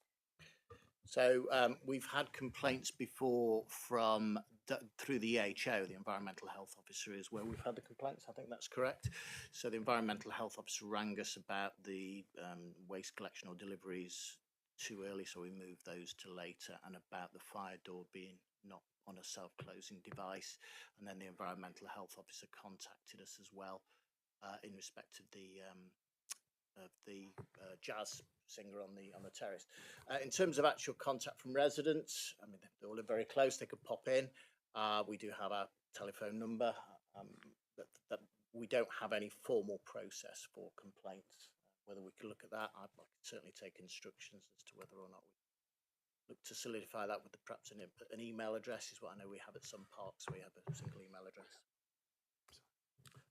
So we've had complaints before from through the EHO, the Environmental Health Officer, is where we've had the complaints. I think that's correct. So the Environmental Health Officer rang us about the waste collection or deliveries too early, so we moved those to later, and about the fire door being not on a self-closing device. And then the Environmental Health Officer contacted us as well in respect of the jazz singer on the terrace. In terms of actual contact from residents, I mean, they all live very close. They could pop in. We do have our telephone number, but we don't have any formal process for complaints. Whether we can look at that, I could certainly take instructions as to whether or not we look to solidify that with perhaps an email address is what I know we have at some parks. We have a single email address.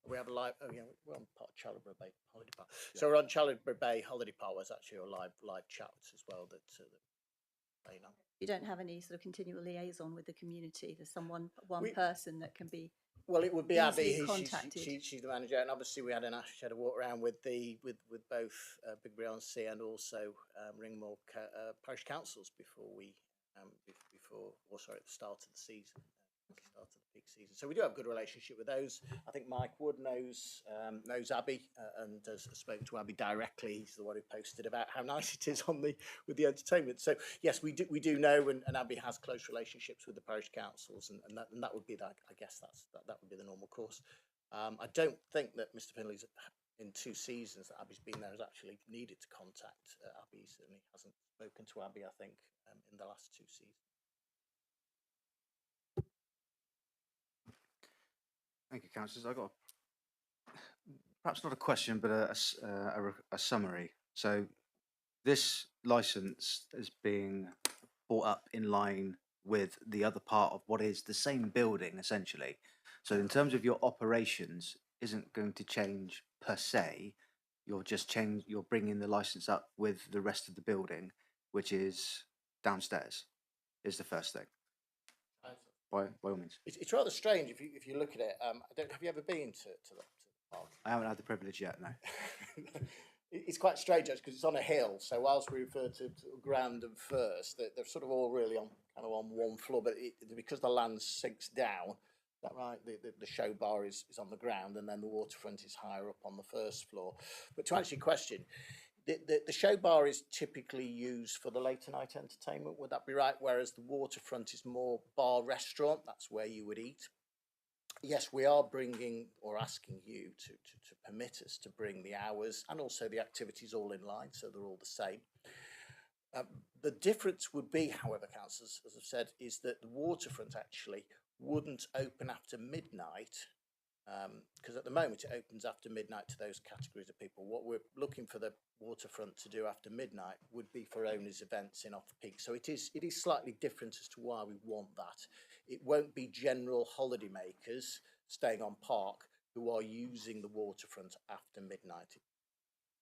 We have a live. Oh yeah, we're on part of Challerborough Bay Holiday Park. Yeah. So we're on Challerborough Bay Holiday Park. There's actually a live chat as well that you know. You don't have any sort of continual liaison with the community. There's one person that can be. Well, it would be Abby. She's the manager, and obviously we had she had a walk around with both Bigbury on Sea and also Ringmoor parish councils before at the start of the season. Start of the peak season, so we do have a good relationship with those. I think Mike Wood knows Abby and has spoken to Abby directly. He's the one who posted about how nice it is with the entertainment. So yes, we do know, and Abby has close relationships with the parish councils, and that would be that. I guess that would be the normal course. I don't think that Mr. Finley's in 2 seasons that Abby's been there has actually needed to contact Abby. He certainly hasn't spoken to Abby, I think, in the last 2 seasons. Thank you, councillors. I've got perhaps not a question, but a summary. So this licence is being brought up in line with the other part of what is the same building, essentially. So in terms of your operations, isn't going to change per se. You're bringing the licence up with the rest of the building, which is downstairs, is the first thing. By all means. It's rather strange if you look at it. Have you ever been to the park? I haven't had the privilege yet, no. It's quite strange actually because it's on a hill. So whilst we refer to ground and first, they're sort of all really on one floor. But because the land sinks down, is that right? The show bar is on the ground, and then the waterfront is higher up on the first floor. But to answer your question, the show bar is typically used for the later night entertainment, would that be right? Whereas the waterfront is more bar restaurant, that's where you would eat. Yes, we are bringing or asking you to permit us to bring the hours and also the activities all in line, so they're all the same. The difference would be, however, councillors, as I've said, is that the waterfront actually wouldn't open after midnight, because at the moment it opens after midnight to those categories of people. What we're looking for the waterfront to do after midnight would be for owners' events in off-peak. So it is slightly different as to why we want that. It won't be general holidaymakers staying on park who are using the waterfront after midnight.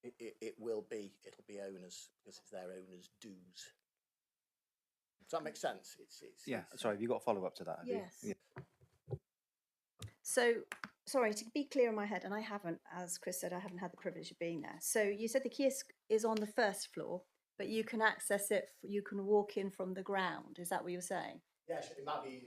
It'll be owners, because it's their owners' dues. Does that make sense? Sorry, have you got a follow-up to that? Yes. Yeah. So, sorry, to be clear in my head, and I haven't, as Chris said, I haven't had the privilege of being there. So you said the kiosk is on the first floor, But you can access it, you can walk in from the ground, is that what you're saying? Yes, it might be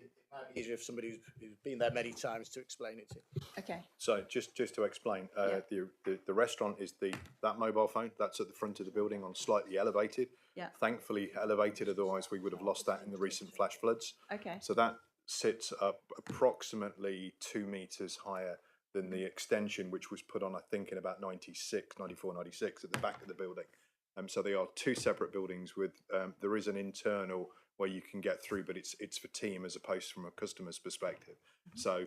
easier if somebody who's been there many times to explain it to you. Okay, So just to explain, Yeah. the restaurant is that mobile phone that's at the front of the building on slightly elevated. Yeah. Thankfully elevated, otherwise we would have lost that in the recent flash floods. okay, So that sits up approximately 2 meters higher than the extension, which was put on, I think, in about 94, 96 at the back of the building. So they are two separate buildings with, there is an internal where you can get through, but it's for team as opposed from a customer's perspective. So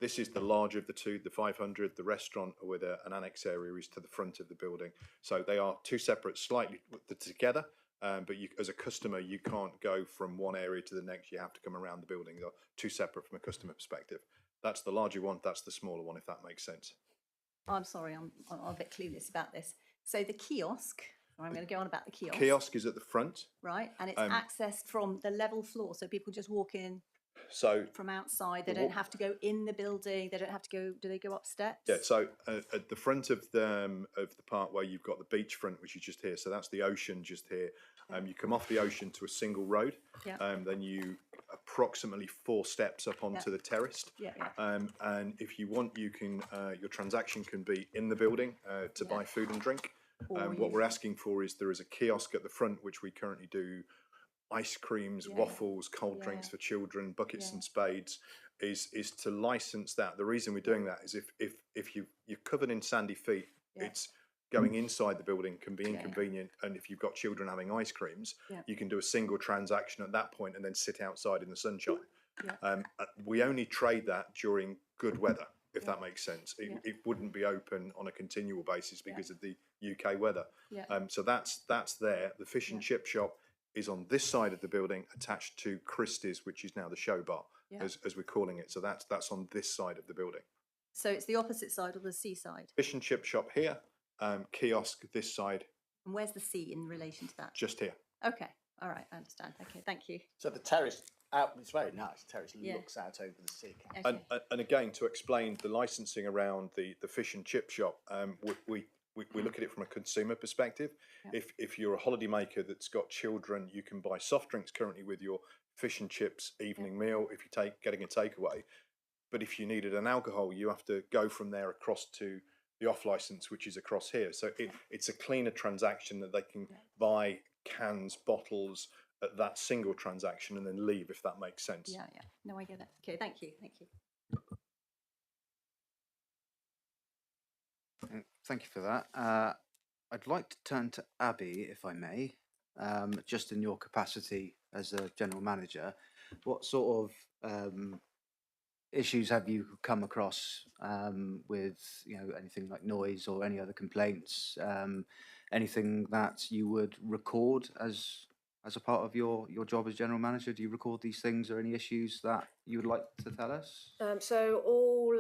this is the larger of the two, the 500, the restaurant with an annex area is to the front of the building. So they are two separate, slightly together, but you, as a customer, you can't go from one area to the next. You have to come around the building. They're two separate from a customer perspective. That's the larger one, that's the smaller one, if that makes sense. I'm sorry, I'm a bit clueless about this. So the kiosk, I'm going to go on about the kiosk. Kiosk is at the front. Right, and it's accessed from the level floor, so people just walk in So from outside. They The don't wa- have to go in the building. They don't have to go. Do they go up steps? yeah, so at the front of the part where you've got the beachfront, which is just here, so that's the ocean just here. You come off the ocean to a single road, Yeah. then you approximately 4 steps up onto the terrace. Yeah, yeah. And if you want, you can your transaction can be in the building to buy food and drink. Or What you- we're asking for is there is a kiosk at the front, which we currently do ice creams, Yeah. waffles, cold Yeah. drinks for children, buckets Yeah. and spades. Is to license that. The reason we're doing that is if you're covered in sandy feet, Yeah. it's going inside the building can be Yeah. inconvenient. And if you've got children having ice creams, Yeah. you can do a single transaction at that point and then sit outside in the sunshine. Yeah. We only trade that during good weather, if Yeah. that makes sense. Yeah. It wouldn't be open on a continual basis because of the UK weather. Yeah. So that's there. The fish and Yeah. chip shop is on this side of the building, attached to Christie's, which is now the show bar, Yeah. as we're calling it. So that's on this side of the building. So it's the opposite side or the seaside. Fish and chip shop here, kiosk this side, And where's the sea in relation to that? just here. Okay. All right. I understand. Okay. Thank you. So the terrace out, it's very nice. The terrace Yeah. looks out over the sea. Okay. And again, to explain the licensing around the fish and chip shop, we look at it from a consumer perspective. Yeah. If you're a holiday maker that's got children, you can buy soft drinks currently with your fish and chips evening meal if you're getting a takeaway. But if you needed an alcohol, you have to go from there across to the off license, which is across here. So it's a cleaner transaction that they can buy cans, bottles at that single transaction and then leave, if that makes sense. Yeah. Yeah. No, I get it. Okay. Thank you. Thank you. Thank you for that. I'd like to turn to Abby, if I may, just in your capacity as a general manager. What sort of issues have you come across with, anything like noise or any other complaints? Anything that you would record as a part of your job as general manager? Do you record these things, or any issues that you would like to tell us? So all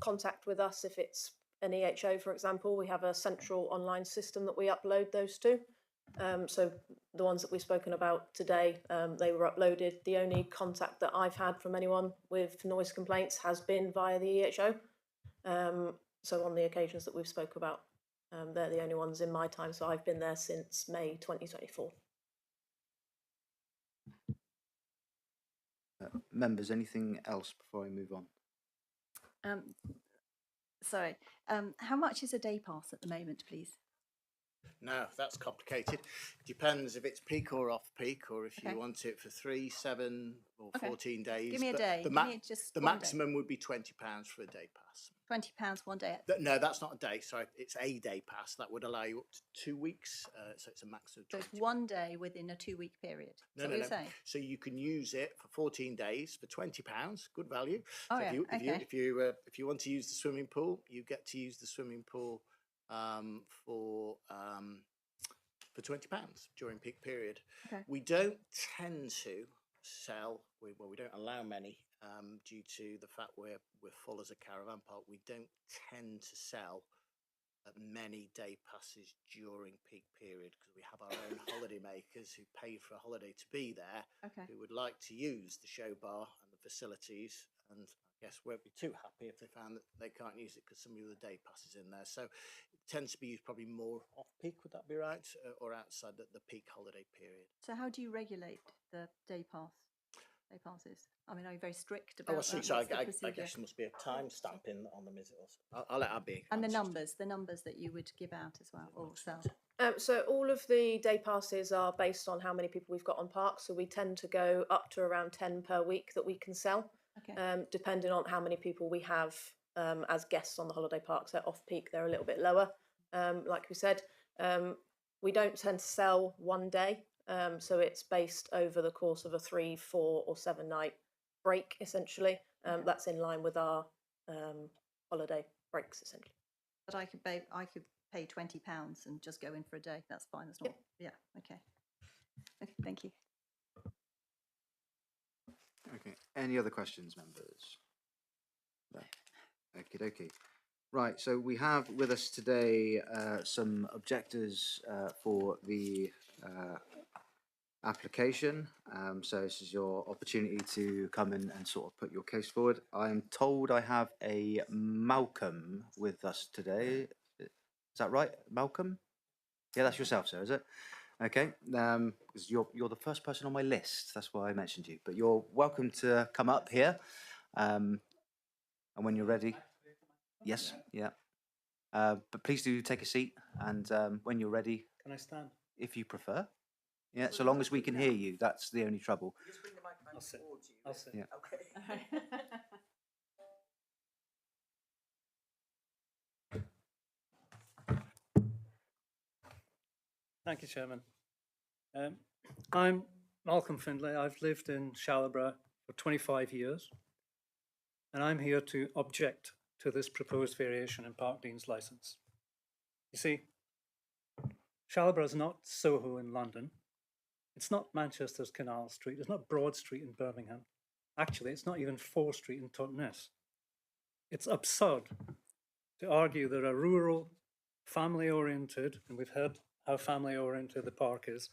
contact with us, if it's an EHO, for example, we have a central online system that we upload those to. So the ones that we've spoken about today, they were uploaded. The only contact that I've had from anyone with noise complaints has been via the EHO. So on the occasions that we've spoke about, they're the only ones in my time. So I've been there since May 2024. Members, anything else before I move on? Sorry. How much is a day pass at the moment, please? No, that's complicated. Depends if it's peak or off peak, or if Okay. you want it for 3, 7, or Okay. 14 days. Give me a But day. The, Give me just the one day. maximum would be £20 for a day pass. £20 one day. No, that's not a day. Sorry, it's a day pass. That would allow you up to 2 weeks. So it's a max of So 20. it's one day within a 2-week period. Is No, that no, what no. you're saying? So you can use it for 14 days for £20. Good value. Oh, So yeah, okay. if you want to use the swimming pool, you get to use the swimming pool for £20 during peak period. Okay. We don't tend to sell. We don't allow many due to the fact we're full as a caravan park. We don't tend to sell many day passes during peak period because we have our own holiday makers who pay for a holiday to be there, Okay. who would like to use the show bar and the facilities, and I guess won't be too happy if they found that they can't use it because somebody with a day pass is in there. So tends to be used probably more off-peak, would that be right? Or outside the peak holiday period. So how do you regulate the day passes? I mean, are you very strict Oh, about I see. that? So What's the I procedure? guess there must be a timestamp on them, is it? I'll let Abby. And the answer. numbers that you would give out as well, or sell. So all of the day passes are based on how many people we've got on park. So we tend to go up to around 10 per week that we can sell, Okay. depending on how many people we have as guests on the holiday park. So off peak, they're a little bit lower. Like we said, we don't tend to sell one day. So it's based over the course of a 3, 4 or 7 night break, essentially. That's in line with our holiday breaks, essentially. But I could pay £20 and just go in for a day. That's fine. That's not. Yeah. Okay. Okay. Thank you. Okay, any other questions, members? No. Okie dokie. Right, so we have with us today some objectors for the application. So this is your opportunity to come in and sort of put your case forward. I am told I have a Malcolm with us today. Is that right, Malcolm? Yeah, that's yourself, sir, is it? Okay, because you're the first person on my list. That's why I mentioned you. But you're welcome to come up here, and when you're ready. Yes, yeah. But please do take a seat, and when you're ready. Can I stand? If you prefer. Yeah, so long as we can hear you. That's the only trouble. Just bring the microphone I'll sit. towards you. I'll sit. Yeah. Okay. Thank you, Chairman. I'm Malcolm Findlay. I've lived in Shalaborough for 25 years, and I'm here to object to this proposed variation in Parkdean's licence. You see, Shalaborough is not Soho in London. It's not Manchester's Canal Street. It's not Broad Street in Birmingham. Actually, it's not even Fore Street in Totnes. It's absurd to argue that a rural, family-oriented, and we've heard how family-oriented the park is,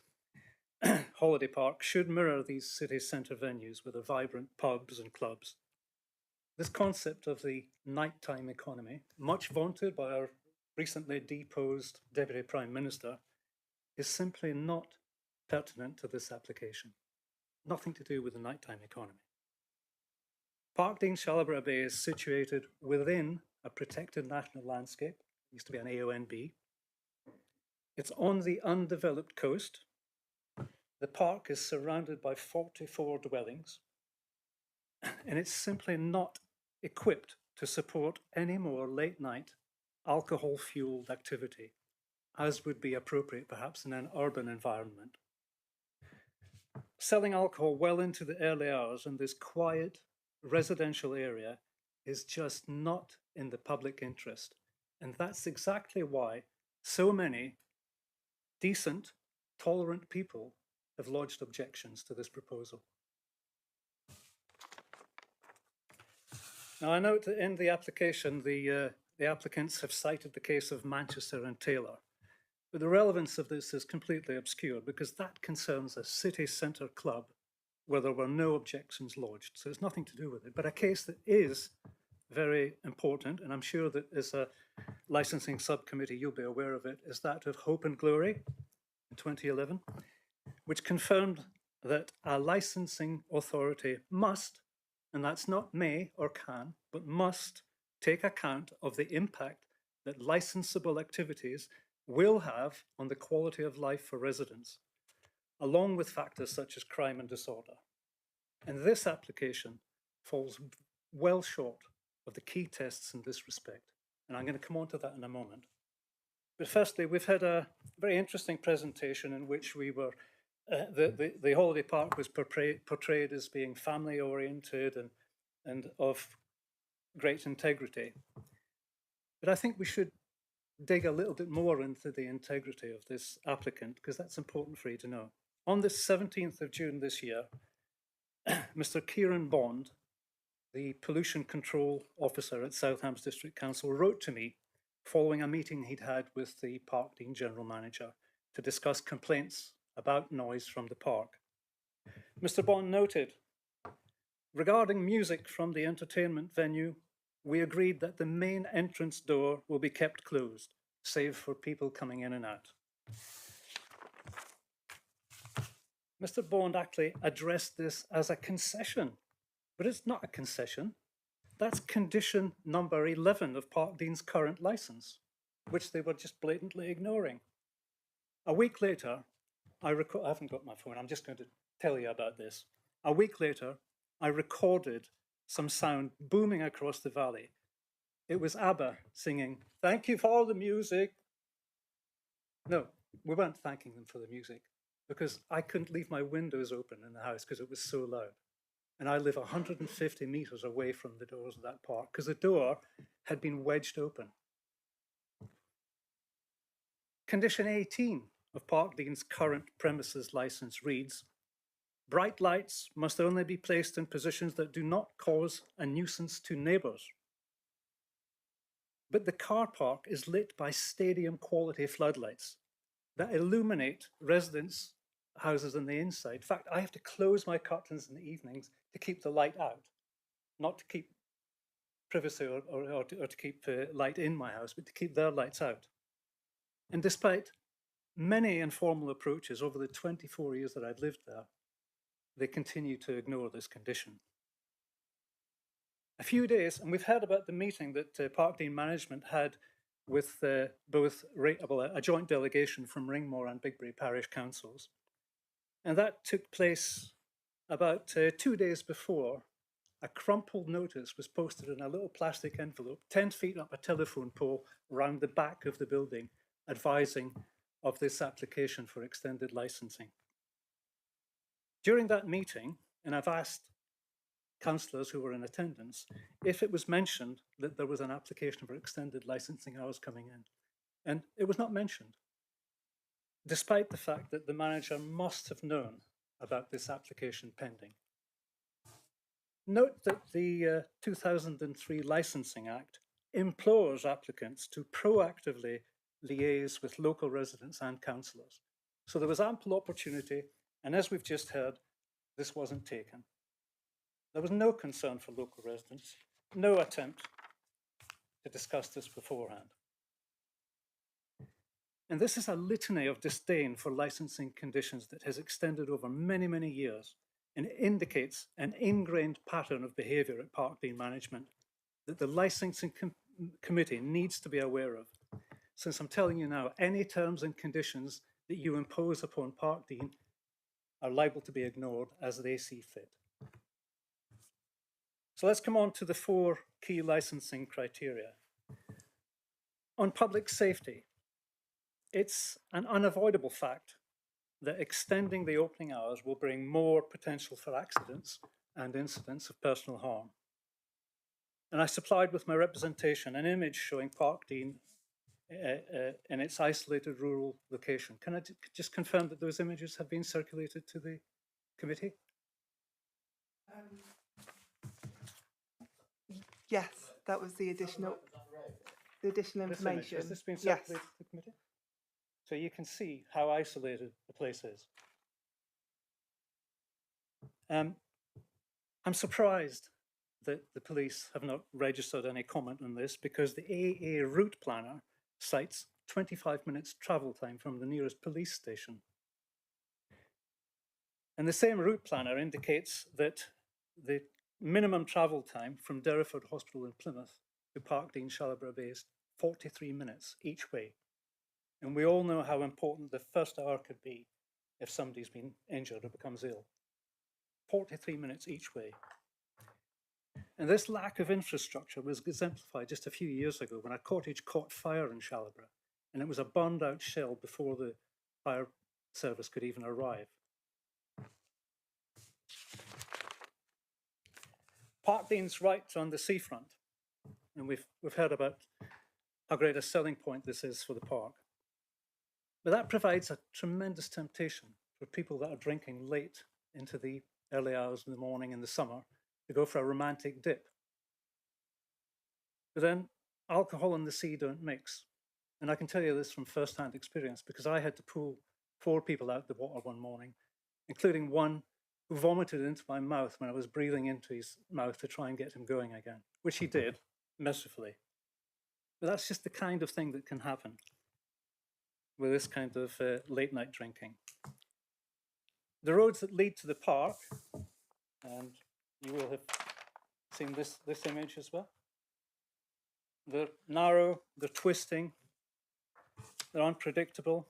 holiday park should mirror these city centre venues with a vibrant pubs and clubs. This concept of the nighttime economy, much vaunted by our recently deposed Deputy Prime Minister, is simply not pertinent to this application. Nothing to do with the nighttime economy. Parkdean Shalaborough Bay is situated within a protected national landscape. It used to be an AONB. It's on the undeveloped coast. The park is surrounded by 44 dwellings, and it's simply not equipped to support any more late-night alcohol-fueled activity, as would be appropriate perhaps in an urban environment. Selling alcohol well into the early hours in this quiet residential area is just not in the public interest, and that's exactly why so many decent, tolerant people have lodged objections to this proposal. Now, I note that in the application, the applicants have cited the case of Manchester and Taylor, but the relevance of this is completely obscure because that concerns a city centre club where there were no objections lodged, so it's nothing to do with it. But a case that is very important, and I'm sure that as a licensing subcommittee you'll be aware of it, is that of Hope and Glory in 2011, which confirmed that a licensing authority must, and that's not may or can, but must take account of the impact that licensable activities will have on the quality of life for residents, along with factors such as crime and disorder. And this application falls well short of the key tests in this respect. And I'm going to come on to that in a moment. But firstly, we've had a very interesting presentation in which we were, the holiday park was portrayed as being family-oriented and of great integrity. But I think we should dig a little bit more into the integrity of this applicant, because that's important for you to know. On the 17th of June this year, Mr. Kieran Bond, the pollution control officer at Southampton District Council, wrote to me following a meeting he'd had with the Parkdean General Manager to discuss complaints about noise from the park. Mr. Bond noted, regarding music from the entertainment venue, we agreed that the main entrance door will be kept closed save for people coming in and out. Mr. Bond actually addressed this as a concession, but it's not a concession. That's condition number 11 of Parkdean's current license, which they were just blatantly ignoring. A week later, I haven't got my phone, I'm just going to tell you about this. A week later, I recorded some sound booming across the valley. It was ABBA singing, "Thank you for the music." No, we weren't thanking them for the music because I couldn't leave my windows open in the house because it was so loud. And I live 150 meters away from the doors of that park because the door had been wedged open. Condition 18 of Parkdean's current premises license reads, "Bright lights must only be placed in positions that do not cause a nuisance to neighbours." But the car park is lit by stadium quality floodlights that illuminate residents' houses on the inside. In fact, I have to close my curtains in the evenings to keep the light out, not to keep privacy or to keep light in my house, but to keep their lights out. And despite many informal approaches over the 24 years that I've lived there, they continue to ignore this condition. A few days, and we've heard about the meeting that Parkdean management had with both a joint delegation from Ringmore and Bigbury Parish Councils. And that took place about 2 days before a crumpled notice was posted in a little plastic envelope 10 feet up a telephone pole around the back of the building, advising of this application for extended licensing. During that meeting, and I've asked councillors who were in attendance if it was mentioned that there was an application for extended licensing hours coming in, and it was not mentioned, despite the fact that the manager must have known about this application pending. Note that the 2003 Licensing Act implores applicants to proactively liaise with local residents and councillors. So there was ample opportunity, and as we've just heard, this wasn't taken. There was no concern for local residents, no attempt to discuss this beforehand. And this is a litany of disdain for licensing conditions that has extended over many, many years, and it indicates an ingrained pattern of behaviour at Parkdean management that the licensing committee needs to be aware of. Since I'm telling you now, any terms and conditions that you impose upon Parkdean are liable to be ignored as they see fit. So let's come on to the 4 key licensing criteria. On public safety, it's an unavoidable fact that extending the opening hours will bring more potential for accidents and incidents of personal harm. And I supplied with my representation an image showing Parkdean in its isolated rural location. Can I just confirm that those images have been circulated to the committee? Yes, that was the additional information. Has this been Yes. circulated to the committee? So you can see how isolated the place is. I'm surprised that the police have not registered any comment on this because the AA route planner cites 25 minutes travel time from the nearest police station. And the same route planner indicates that the minimum travel time from Derriford Hospital in Plymouth to Parkdean Shalabra Bay is 43 minutes each way. And we all know how important the first hour could be if somebody's been injured or becomes ill. 43 minutes each way. And this lack of infrastructure was exemplified just a few years ago when a cottage caught fire in Shalabra, and it was a burned out shell before the fire service could even arrive. Parkdean's right on the seafront, and we've heard about how great a selling point this is for the park. But that provides a tremendous temptation for people that are drinking late into the early hours in the morning in the summer to go for a romantic dip. But then alcohol and the sea don't mix. And I can tell you this from first-hand experience because I had to pull 4 people out the water one morning, including one who vomited into my mouth when I was breathing into his mouth to try and get him going again, which he did, mercifully. But that's just the kind of thing that can happen with this kind of late night drinking. The roads that lead to the park, and you will have seen this image as well. They're narrow, they're twisting, they're unpredictable.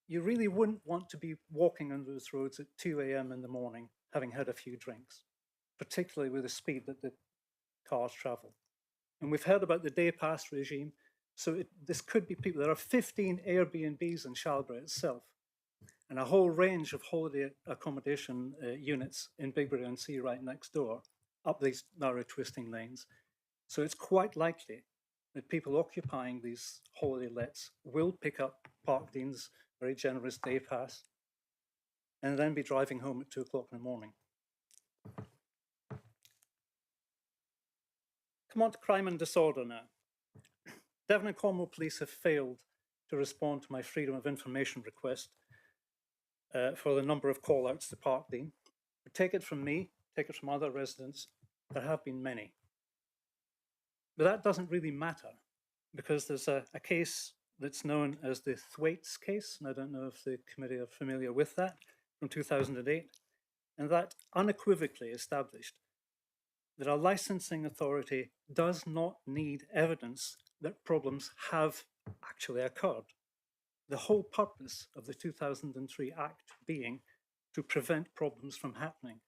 You really wouldn't want to be walking on those roads at 2 a.m. in the morning, having had a few drinks, particularly with the speed that the cars travel. And we've heard about the day pass regime. So this could be people. There are 15 Airbnbs in Shalborough itself, and a whole range of holiday accommodation units in Bigbury-on-Sea right next door, up these narrow twisting lanes. So it's quite likely that people occupying these holiday lets will pick up Parkdean's very generous day pass and then be driving home at 2 o'clock in the morning. Come on to crime and disorder now. Devon and Cornwall Police have failed to respond to my freedom of information request for the number of call-outs to Parkdean. But take it from me, take it from other residents, there have been many. But that doesn't really matter, because there's a case that's known as the Thwaites case, and I don't know if the committee are familiar with that, from 2008, and that unequivocally established that a licensing authority does not need evidence that problems have actually occurred. The whole purpose of the 2003 Act being to prevent problems from happening.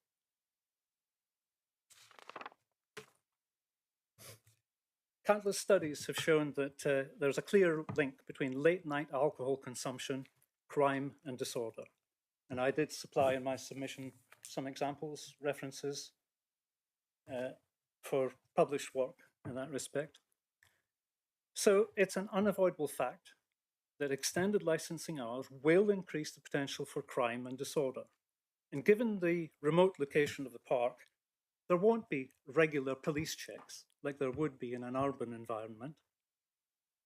Countless studies have shown that there's a clear link between late night alcohol consumption, crime and disorder. And I did supply in my submission some examples, references for published work in that respect. So it's an unavoidable fact that extended licensing hours will increase the potential for crime and disorder. And given the remote location of the park, there won't be regular police checks like there would be in an urban environment.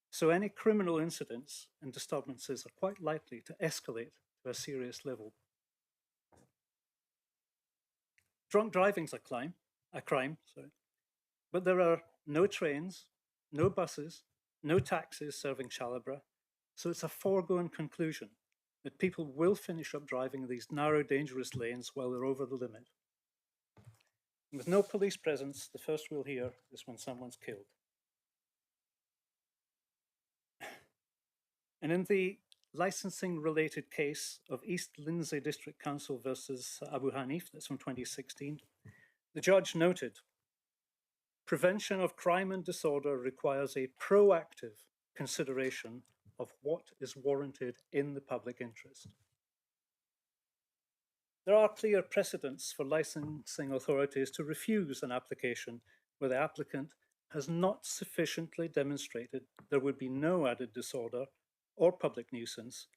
So any criminal incidents and disturbances are quite likely to escalate to a serious level. Drunk driving's a crime, but there are no trains, no buses, no taxis serving Shalabra, so it's a foregone conclusion that people will finish up driving these narrow, dangerous lanes while they're over the limit. And with no police presence, the first we'll hear is when someone's killed. And in the licensing-related case of East Lindsey District Council versus Abu Hanif, that's from 2016, the judge noted, prevention of crime and disorder requires a proactive consideration of what is warranted in the public interest. There are clear precedents for licensing authorities to refuse an application where the applicant has not sufficiently demonstrated there would be no added disorder or public nuisance.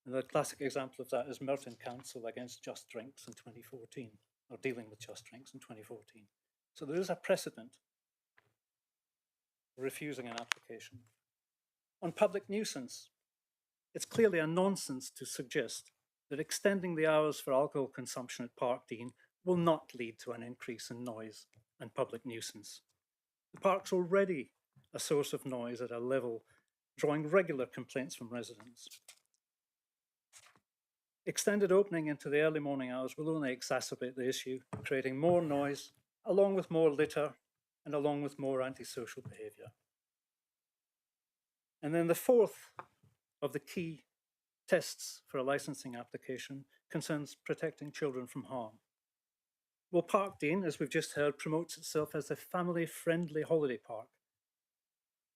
And the classic example of that is Merton Council against Just Drinks in 2014, or dealing with Just Drinks in 2014. So there is a precedent for refusing an application. On public nuisance, it's clearly a nonsense to suggest that extending the hours for alcohol consumption at Parkdean will not lead to an increase in noise and public nuisance. The park's already a source of noise at a level drawing regular complaints from residents. Extended opening into the early morning hours will only exacerbate the issue, creating more noise, along with more litter, and along with more antisocial behaviour. And then the fourth of the key tests for a licensing application concerns protecting children from harm. Well, Parkdean, as we've just heard, promotes itself as a family-friendly holiday park.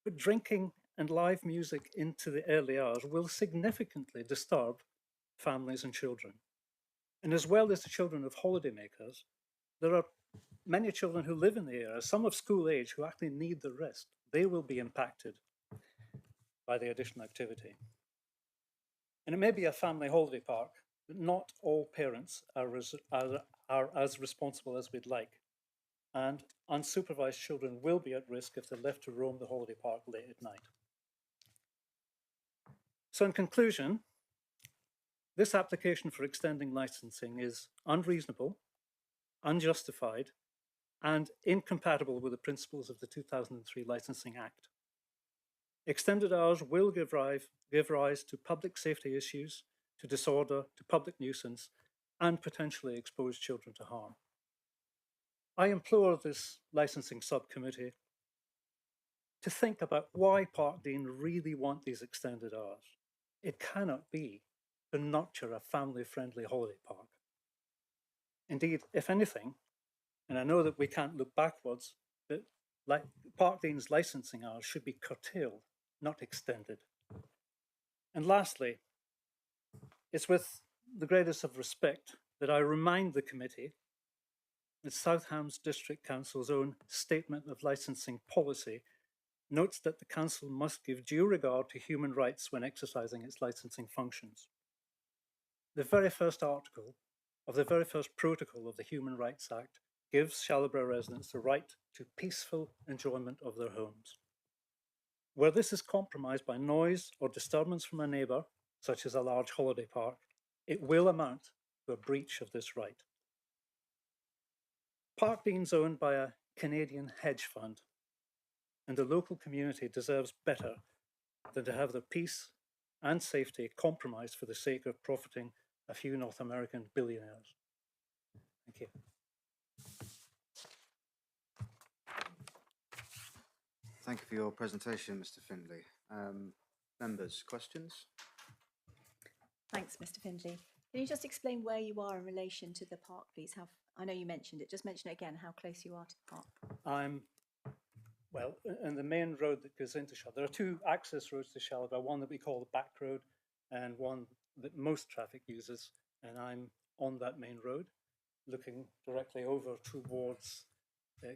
But drinking and live music into the early hours will significantly disturb families and children. And as well as the children of holidaymakers, there are many children who live in the area, some of school age, who actually need the rest. They will be impacted by the additional activity. And it may be a family holiday park, but not all parents are as responsible as we'd like. And unsupervised children will be at risk if they're left to roam the holiday park late at night. So in conclusion, this application for extending licensing is unreasonable, unjustified, and incompatible with the principles of the 2003 Licensing Act. Extended hours will give rise to public safety issues, to disorder, to public nuisance, and potentially expose children to harm. I implore this licensing subcommittee to think about why Parkdean really want these extended hours. It cannot be to nurture a family-friendly holiday park. Indeed, if anything, and I know that we can't look backwards, but Parkdean's licensing hours should be curtailed, not extended. And lastly, it's with the greatest of respect that I remind the committee that South Hams District Council's own Statement of Licensing Policy notes that the council must give due regard to human rights when exercising its licensing functions. The very first article of the very first protocol of the Human Rights Act gives Shallow residents the right to peaceful enjoyment of their homes. Where this is compromised by noise or disturbance from a neighbour, such as a large holiday park, it will amount to a breach of this right. Parkdean's owned by a Canadian hedge fund, and the local community deserves better than to have their peace and safety compromised for the sake of profiting a few North American billionaires. Thank you. Thank you for your presentation, Mr. Findlay. Members, questions? Thanks, Mr. Findlay. Can you just explain where you are in relation to the park, please? I know you mentioned it, just mention it again, how close you are to the park. I'm, well, in the main road that goes into Shallow. There are two access roads to Shallow, one that we call the back road and one that most traffic uses. And I'm on that main road, looking directly over towards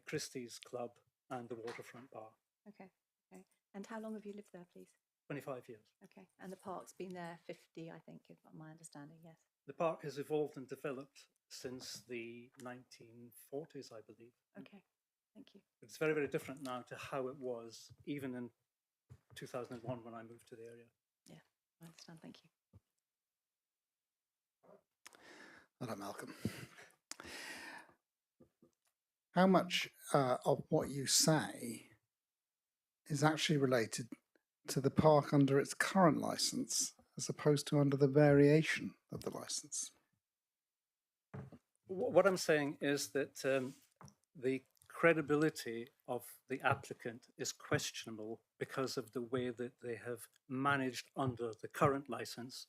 Christie's Club and the Waterfront Bar. Okay, okay. And how long have you lived there, please? 25 years. Okay, and the park's been there 50, I think, if my understanding, yes. The park has evolved and developed since the 1940s, I believe. Okay, thank you. It's very, very different now to how it was even in 2001 when I moved to the area. Yeah, I understand, thank you. Hello, Malcolm. How much of what you say is actually related to the park under its current license as opposed to under the variation of the license? What I'm saying is that the credibility of the applicant is questionable because of the way that they have managed under the current license,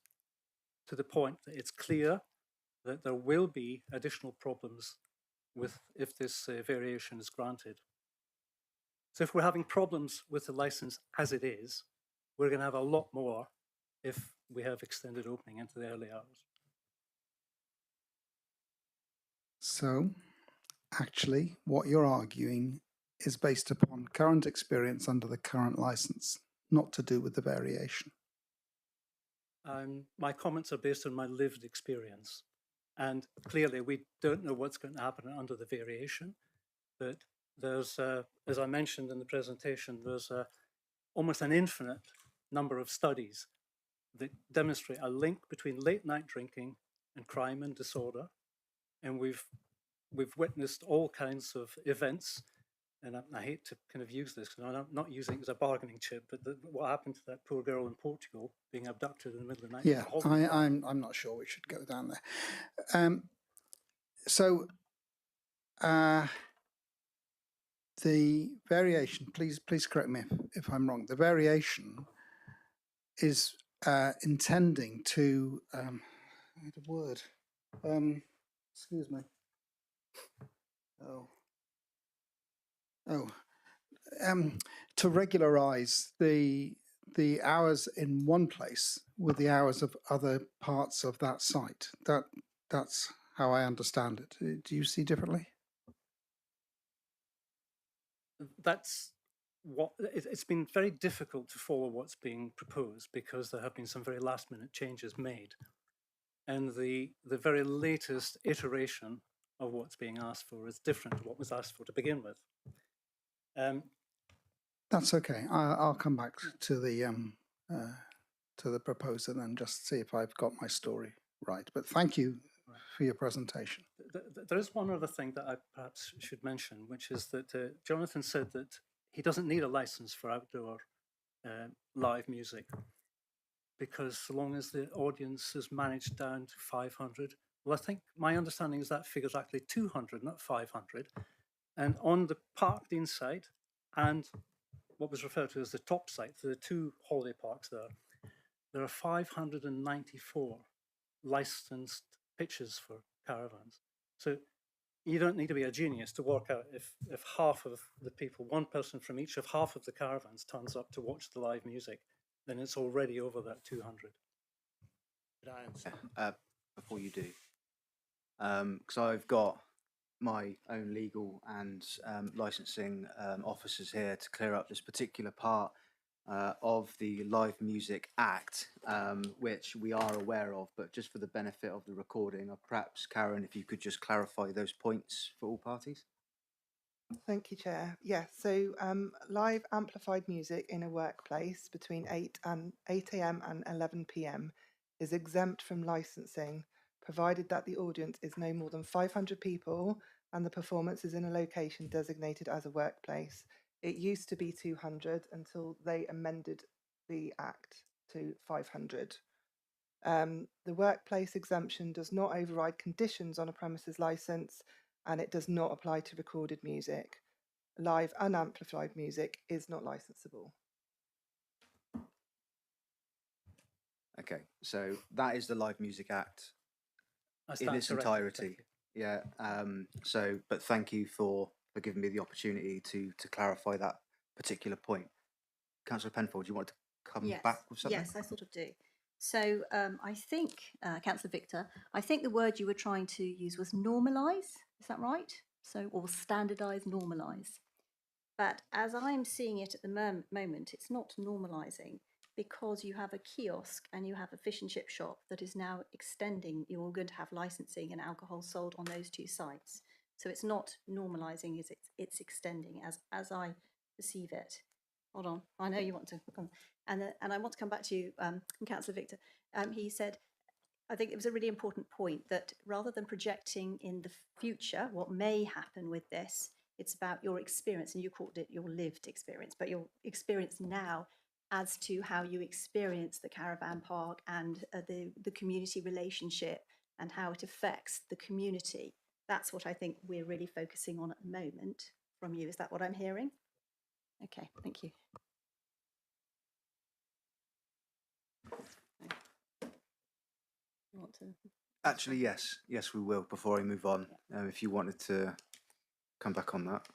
to the point that it's clear that there will be additional problems with if this variation is granted. So if we're having problems with the license as it is, we're going to have a lot more if we have extended opening into the early hours. So, actually, what you're arguing is based upon current experience under the current license, not to do with the variation. My comments are based on my lived experience. And clearly, we don't know what's going to happen under the variation. But there's, as I mentioned in the presentation, there's almost an infinite number of studies that demonstrate a link between late night drinking and crime and disorder. And we've witnessed all kinds of events. And I hate to kind of use this because I'm not using it as a bargaining chip, but what happened to that poor girl in Portugal being abducted in the middle of the night? Yeah, I'm not sure we should go down there. The variation, please correct me if I'm wrong. The variation is intending to, I need a word. Excuse me. To regularize the hours in one place with the hours of other parts of that site. That's how I understand it. Do you see differently? That's what it's been very difficult to follow what's being proposed because there have been some very last minute changes made. And the very latest iteration of what's being asked for is different to what was asked for to begin with. That's okay. I'll come back to the proposer then, just see if I've got my story right. But thank you for your presentation. There is one other thing that I perhaps should mention, which is that Jonathan said that he doesn't need a license for outdoor live music, because so long as the audience is managed down to 500, well, I think my understanding is that figure's actually 200, not 500. And on the Park Dean site and what was referred to as the top site, the two holiday parks there are 594 licensed pitches for caravans. So you don't need to be a genius to work out if half of the people, one person from each of half of the caravans turns up to watch the live music, then it's already over that 200. Could I answer? Before you do, because I've got my own legal and licensing officers here to clear up this particular part of the Live Music Act, which we are aware of, but just for the benefit of the recording, perhaps, Karen, if you could just clarify those points for all parties. Thank you, Chair. Yes, so live amplified music in a workplace between 8 a.m. and 11 p.m. is exempt from licensing, provided that the audience is no more than 500 people and the performance is in a location designated as a workplace. It used to be 200 until they amended the Act to 500. The workplace exemption does not override conditions on a premises licence, and it does not apply to recorded music. Live unamplified music is not licensable. Okay, so that is the Live Music Act I in stand its corrected, entirety. thank you. Yeah. But thank you for giving me the opportunity to clarify that particular point. Councillor Penfold, do you want to come back with something? Yes, I sort of do. So I think, Councillor Victor, I think the word you were trying to use was normalise. Is that right? So, or standardise, normalise. But as I'm seeing it at the moment, it's not normalising, because you have a kiosk and you have a fish and chip shop that is now extending. You're going to have licensing and alcohol sold on those two sites. So it's not normalising, it's extending as I perceive it. Hold on, I know you want to come, and I want to come back to you, Councillor Victor. He said, I think it was a really important point that rather than projecting in the future what may happen with this, it's about your experience, and you called it your lived experience, but your experience now as to how you experience the caravan park and the community relationship and how it affects the community. That's what I think we're really focusing on at the moment from you. Is that what I'm hearing? Okay, thank you. You want to? Actually, yes, we will. Before I move on, if you wanted to come back on that.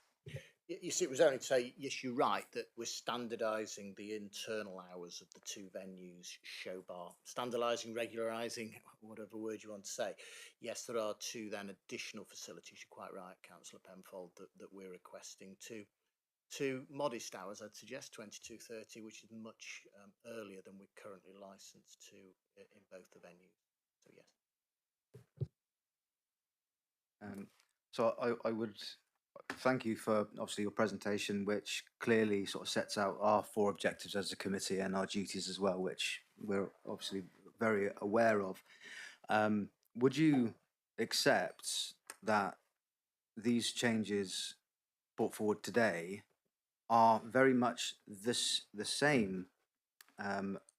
You see, it was only to say, yes, you're right, that we're standardising the internal hours of the two venues, show bar, standardising, regularising, whatever word you want to say. Yes, there are two then additional facilities, you're quite right, Councillor Penfold, that we're requesting to modest hours, I'd suggest 22:30, which is much earlier than we're currently licensed to in both the venues. So, yes. So I would thank you for obviously your presentation, which clearly sort of sets out our 4 objectives as a committee and our duties as well, which we're obviously very aware of. Would you accept that these changes brought forward today are very much the same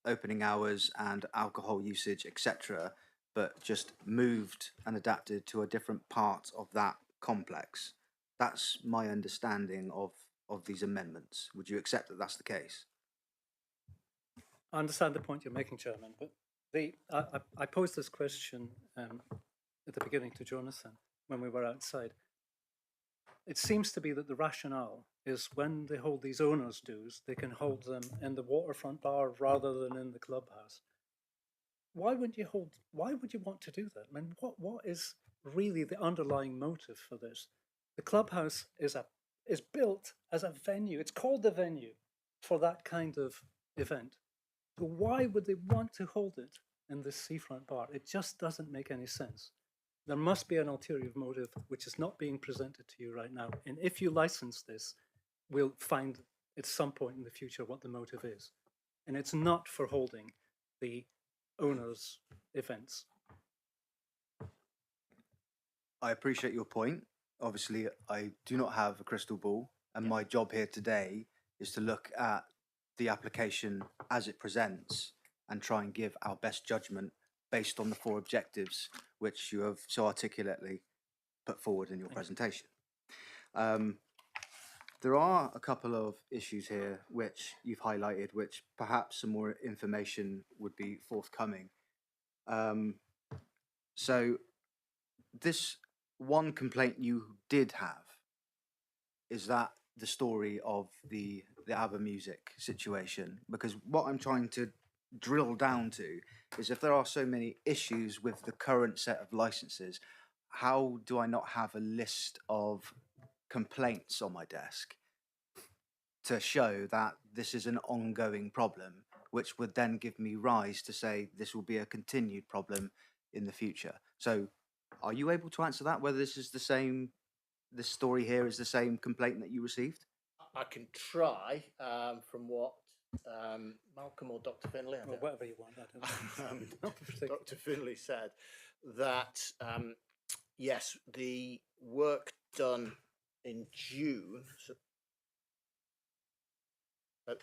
opening hours and alcohol usage, etc., but just moved and adapted to a different part of that complex? That's my understanding of these amendments. Would you accept that that's the case? I understand the point you're making, Chairman, but I posed this question at the beginning to Jonathan when we were outside. It seems to be that the rationale is when they hold these owners' dues, they can hold them in the waterfront bar rather than in the clubhouse. Why would you want to do that? I mean, what is really the underlying motive for this? The clubhouse is built as a venue. It's called the venue for that kind of event. So why would they want to hold it in this seafront bar? It just doesn't make any sense. There must be an ulterior motive which is not being presented to you right now. And if you license this, we'll find at some point in the future what the motive is. And it's not for holding the owners' events. I appreciate your point. Obviously, I do not have a crystal ball, and my job here today is to look at the application as it presents and try and give our best judgment based on the 4 objectives which you have so articulately put forward in your presentation. There are a couple of issues here which you've highlighted, which perhaps some more information would be forthcoming. So this one complaint you did have, is that the story of the ABBA music situation? Because what I'm trying to drill down to is, if there are so many issues with the current set of licenses, how do I not have a list of complaints on my desk to show that this is an ongoing problem, which would then give me rise to say this will be a continued problem in the future? So are you able to answer that, whether this is the same, this story here is the same complaint that you received? I can try from what Malcolm or Dr. Finlay, I Well, don't- whatever you want. I don't know. Dr. Finlay said that yes, the work done in June. So,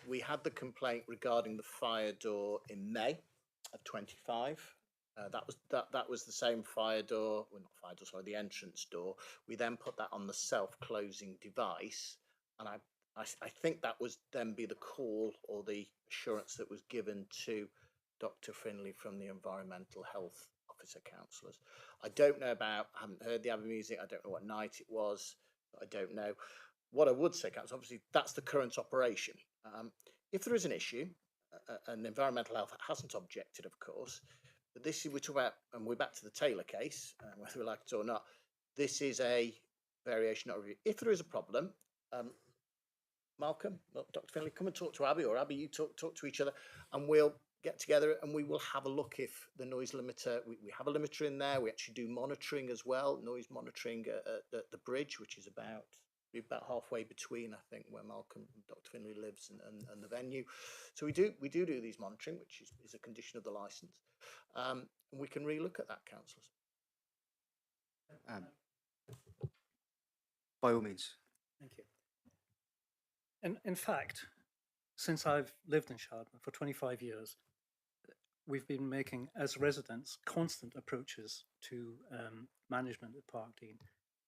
we had the complaint regarding the fire door in May of 25. That was the same fire door, well, not fire door, sorry, the entrance door. We then put that on the self-closing device, and I think that was then be the call or the assurance that was given to Dr. Finlay from the Environmental Health Officer Councillors. I don't know about, I haven't heard the ABBA music, I don't know what night it was, I don't know. What I would say, Councillor, obviously that's the current operation. If there is an issue, and Environmental Health hasn't objected, of course, but this is, we're talking about, and we're back to the Taylor case, whether we like it or not, this is a variation, not a review. If there is a problem, Malcolm, Dr. Finlay, come and talk to Abby, or Abby, you talk to each other, and we'll get together and we will have a look if the noise limiter, we have a limiter in there. We actually do monitoring as well, noise monitoring at the bridge, which is about halfway between, I think, where Malcolm, Dr. Finlay lives and the venue. So we do these monitoring, which is a condition of the licence. And we can relook at that, councillors. By all means. Thank you. In fact, since I've lived in Shardman for 25 years, we've been making, as residents, constant approaches to management at Parkdean.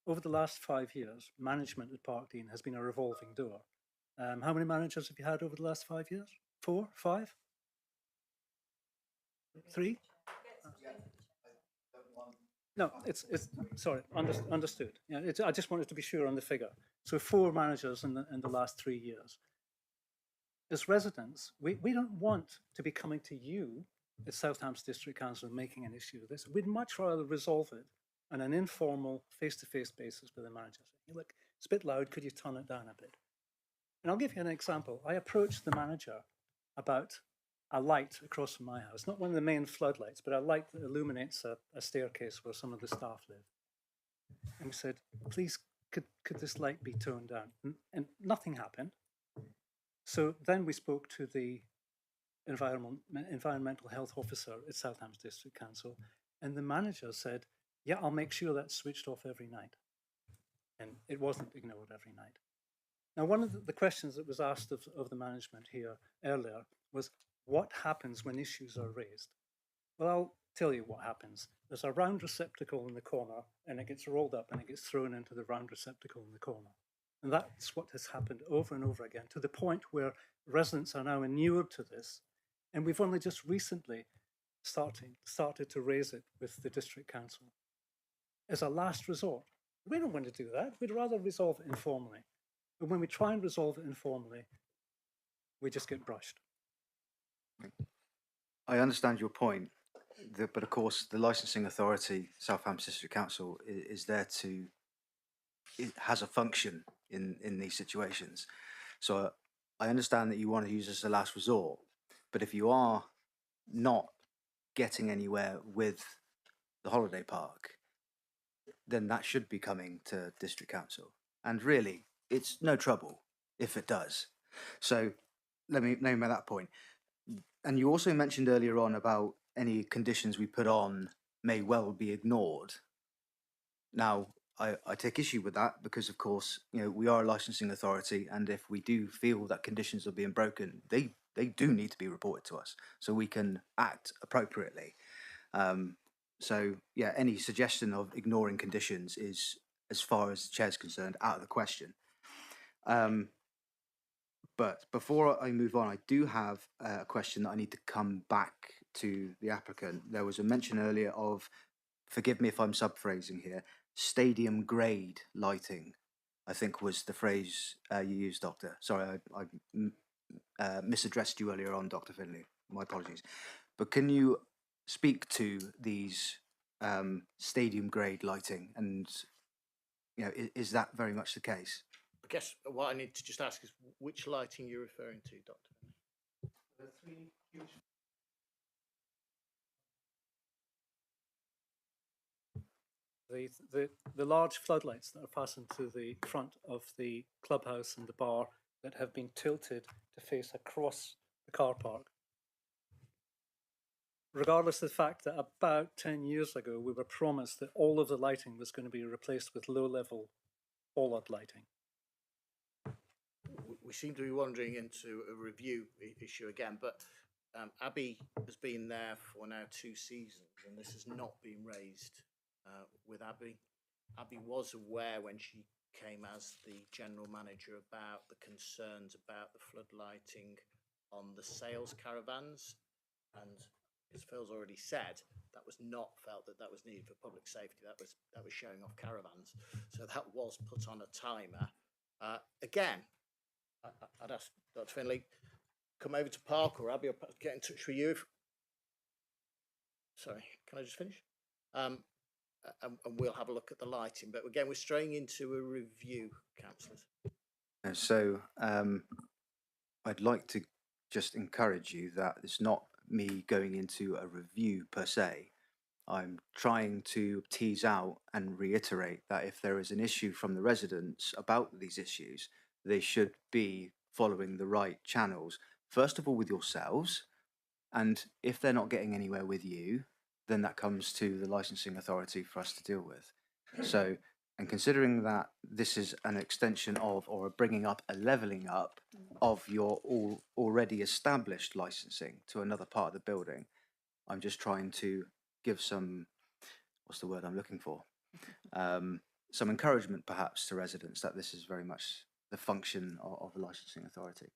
Over the last 5 years, management at Parkdean has been a revolving door. How many managers have you had over the last 5 years? 4, 5? 3? No, it's sorry, understood. Yeah, I just wanted to be sure on the figure. So 4 managers in the last 3 years. As residents, we don't want to be coming to you as Southampton District Council and making an issue of this. We'd much rather resolve it on an informal, face-to-face basis with the manager. Saying, look, it's a bit loud, could you turn it down a bit? And I'll give you an example. I approached the manager about a light across from my house, not one of the main floodlights, but a light that illuminates a staircase where some of the staff live. And we said, please, could this light be toned down? And nothing happened. So then we spoke to the environmental health officer at Southampton District Council, and the manager said, yeah, I'll make sure that's switched off every night. And it wasn't ignored every night. Now, one of the questions that was asked of the management here earlier was, what happens when issues are raised? Well, I'll tell you what happens. There's a round receptacle in the corner, and it gets rolled up and it gets thrown into the round receptacle in the corner. And that's what has happened over and over again, to the point where residents are now inured to this. And we've only just recently started to raise it with the district council as a last resort. We don't want to do that. We'd rather resolve it informally. But when we try and resolve it informally, we just get brushed. I understand your point, but of course the licensing authority, Southampton District Council, is there to, it has a function in these situations. So I understand that you want to use this as a last resort, but if you are not getting anywhere with the holiday park, then that should be coming to District Council. And really, it's no trouble if it does. So let me make that point. And you also mentioned earlier on about any conditions we put on may well be ignored. Now, I take issue with that because, of course, we are a licensing authority, and if we do feel that conditions are being broken, they do need to be reported to us so we can act appropriately. So yeah, any suggestion of ignoring conditions is, as far as the chair's concerned, out of the question. But before I move on, I do have a question that I need to come back to the applicant. There was a mention earlier of, forgive me if I'm subphrasing here, stadium grade lighting, I think was the phrase you used, Doctor. Sorry, I misaddressed you earlier on, Dr. Finley. My apologies. But can you speak to these stadium grade lighting, and is that very much the case? I guess what I need to just ask is which lighting you're referring to, Doctor. The three huge. The large floodlights that are fastened to the front of the clubhouse and the bar that have been tilted to face across the car park. Regardless of the fact that about 10 years ago we were promised that all of the lighting was going to be replaced with low-level bollard lighting. We seem to be wandering into a review issue again, but Abby has been there for now 2 seasons, and this has not been raised with Abby. Abby was aware when she came as the general manager about the concerns about the floodlighting on the sales caravans, and as Phil's already said, that was not felt that was needed for public safety. That was showing off caravans, so that was put on a timer. Again, I'd ask Dr. Finley, come over to Park, or Abby, I'll get in touch with you. Sorry, can I just finish? And we'll have a look at the lighting. But again, we're straying into a review, councillors. So I'd like to just encourage you that it's not me going into a review per se. I'm trying to tease out and reiterate that if there is an issue from the residents about these issues, they should be following the right channels. First of all, with yourselves, and if they're not getting anywhere with you, then that comes to the licensing authority for us to deal with. So, and considering that this is an extension of, or a bringing up, a levelling up of your already established licensing to another part of the building, I'm just trying to give some, what's the word I'm looking for? Some encouragement perhaps to residents that this is very much the function of the licensing authority.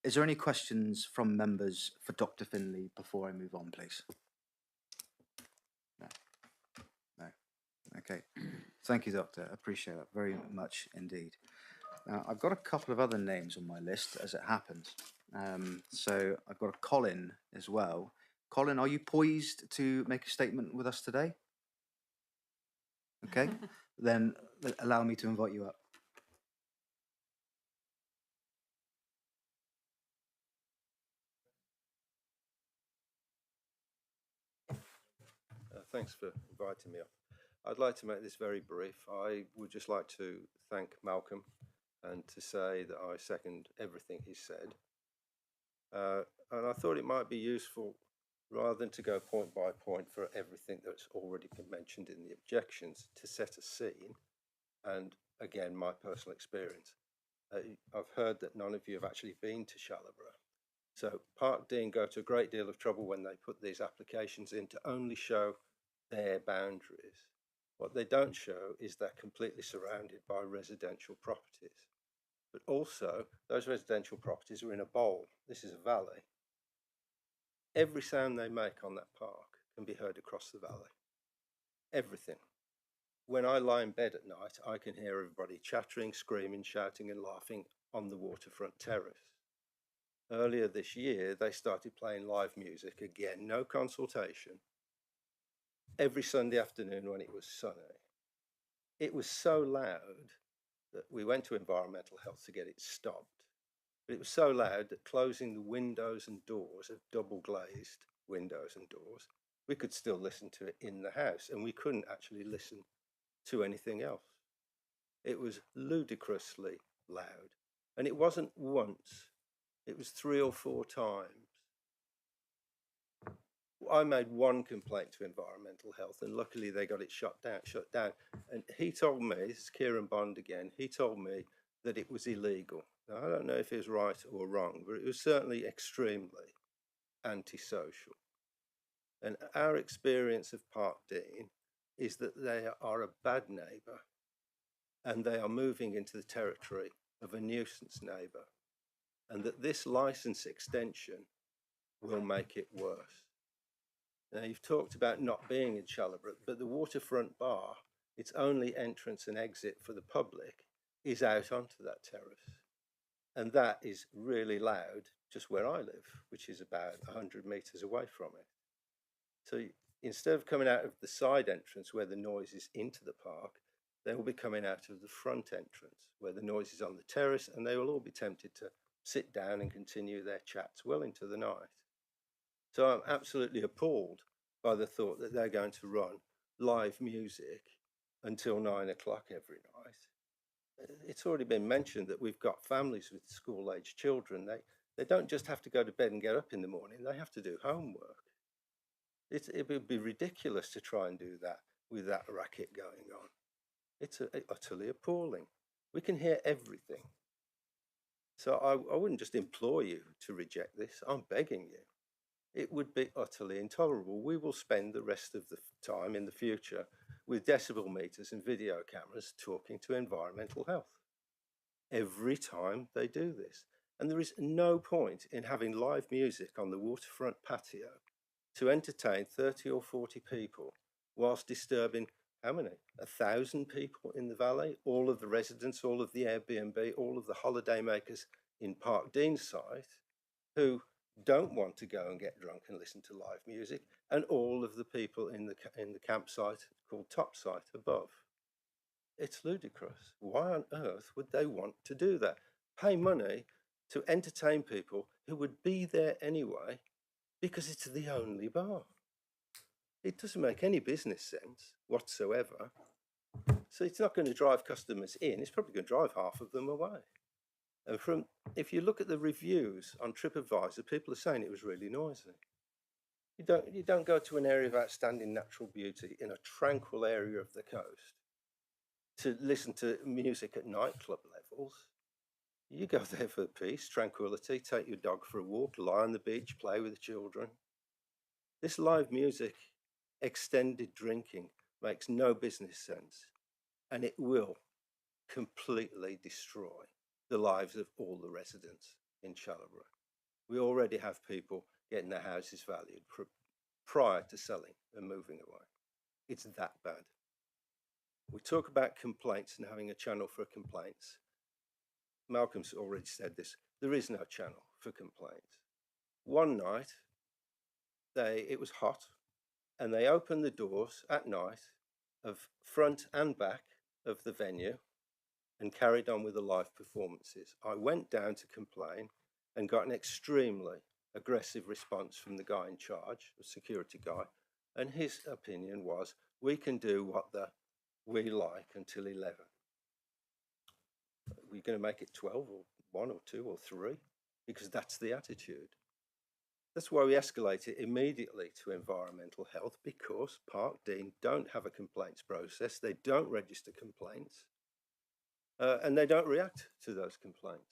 Is there any questions from members for Dr. Finley before I move on, please? No. No. Okay. Thank you, Doctor. I appreciate that very much indeed. Now, I've got a couple of other names on my list as it happens. So I've got a Colin as well. Colin, are you poised to make a statement with us today? Okay. Then allow me to invite you up. Thanks for inviting me up. I'd like to make this very brief. I would just like to thank Malcolm and to say that I second everything he said. And I thought it might be useful, rather than to go point by point for everything that's already been mentioned in the objections, to set a scene and, again, my personal experience. I've heard that none of you have actually been to Shalaborough. So Park Dean go to a great deal of trouble when they put these applications in to only show their boundaries. What they don't show is they're completely surrounded by residential properties. But also, those residential properties are in a bowl. This is a valley. Every sound they make on that park can be heard across the valley. Everything. When I lie in bed at night, I can hear everybody chattering, screaming, shouting and laughing on the waterfront terrace. Earlier this year, they started playing live music again, no consultation, every Sunday afternoon when it was sunny. It was so loud that we went to environmental health to get it stopped. But it was so loud that closing the windows and doors of double glazed windows and doors, we could still listen to it in the house, and we couldn't actually listen to anything else. It was ludicrously loud. And it wasn't once, it was 3 or 4 times. I made one complaint to Environmental Health, and luckily they got it shut down. And he told me, this is Kieran Bond again, he told me that it was illegal. Now, I don't know if it was right or wrong, but it was certainly extremely antisocial. And our experience of Park Dean is that they are a bad neighbour, and they are moving into the territory of a nuisance neighbour, and that this licence extension will make it worse. Now, you've talked about not being in Shallow-brook, but the waterfront bar, its only entrance and exit for the public is out onto that terrace. And that is really loud just where I live, which is about 100 metres away from it. So instead of coming out of the side entrance where the noise is into the park, they will be coming out of the front entrance where the noise is on the terrace, and they will all be tempted to sit down and continue their chats well into the night. So I'm absolutely appalled by the thought that they're going to run live music until 9 o'clock every night. It's already been mentioned that we've got families with school-aged children. They don't just have to go to bed and get up in the morning, they have to do homework. It would be ridiculous to try and do that with that racket going on. It's utterly appalling. We can hear everything. So I wouldn't just implore you to reject this, I'm begging you. It would be utterly intolerable. We will spend the rest of the time in the future with decibel meters and video cameras talking to Environmental Health every time they do this. And there is no point in having live music on the waterfront patio to entertain 30 or 40 people whilst disturbing, how many? 1,000 people in the valley, all of the residents, all of the Airbnb, all of the holiday makers in Park Dean site who don't want to go and get drunk and listen to live music, and all of the people in the campsite called Topside above. It's ludicrous. Why on earth would they want to do that? Pay money to entertain people who would be there anyway because it's the only bar. It doesn't make any business sense whatsoever. So it's not going to drive customers in, it's probably going to drive half of them away. And if you look at the reviews on TripAdvisor, people are saying it was really noisy. You don't go to an area of outstanding natural beauty in a tranquil area of the coast to listen to music at nightclub levels. You go there for peace, tranquility, take your dog for a walk, lie on the beach, play with the children. This live music, extended drinking, makes no business sense, and it will completely destroy the lives of all the residents in Shallow-brook. We already have people getting their houses valued prior to selling and moving away. It's that bad. We talk about complaints and having a channel for complaints. Malcolm's already said this. There is no channel for complaints. One night, it was hot, and they opened the doors at night of front and back of the venue and carried on with the live performances. I went down to complain and got an extremely aggressive response from the guy in charge, the security guy, and his opinion was, we can do what we like until 11. We're going to make it 12 or 1 or 2 or 3, because that's the attitude. That's why we escalate it immediately to Environmental Health, because Park Dean don't have a complaints process, they don't register complaints, and they don't react to those complaints.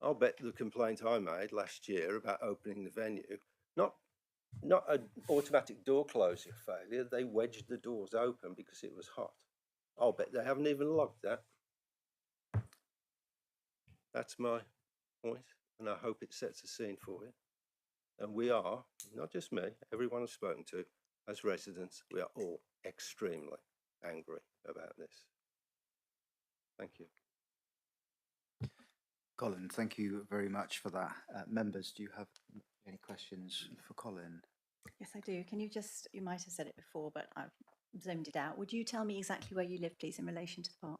I'll bet the complaint I made last year about opening the venue, not an automatic door closure failure, they wedged the doors open because it was hot. I'll bet they haven't even logged that. That's my point, and I hope it sets a scene for you. And we are, not just me, everyone I've spoken to, as residents, we are all extremely angry about this. Thank you. Colin, thank you very much for that. Members, do you have any questions for Colin? Yes, I do. Can you just, you might have said it before, but I've zoned it out. Would you tell me exactly where you live, please, in relation to the park?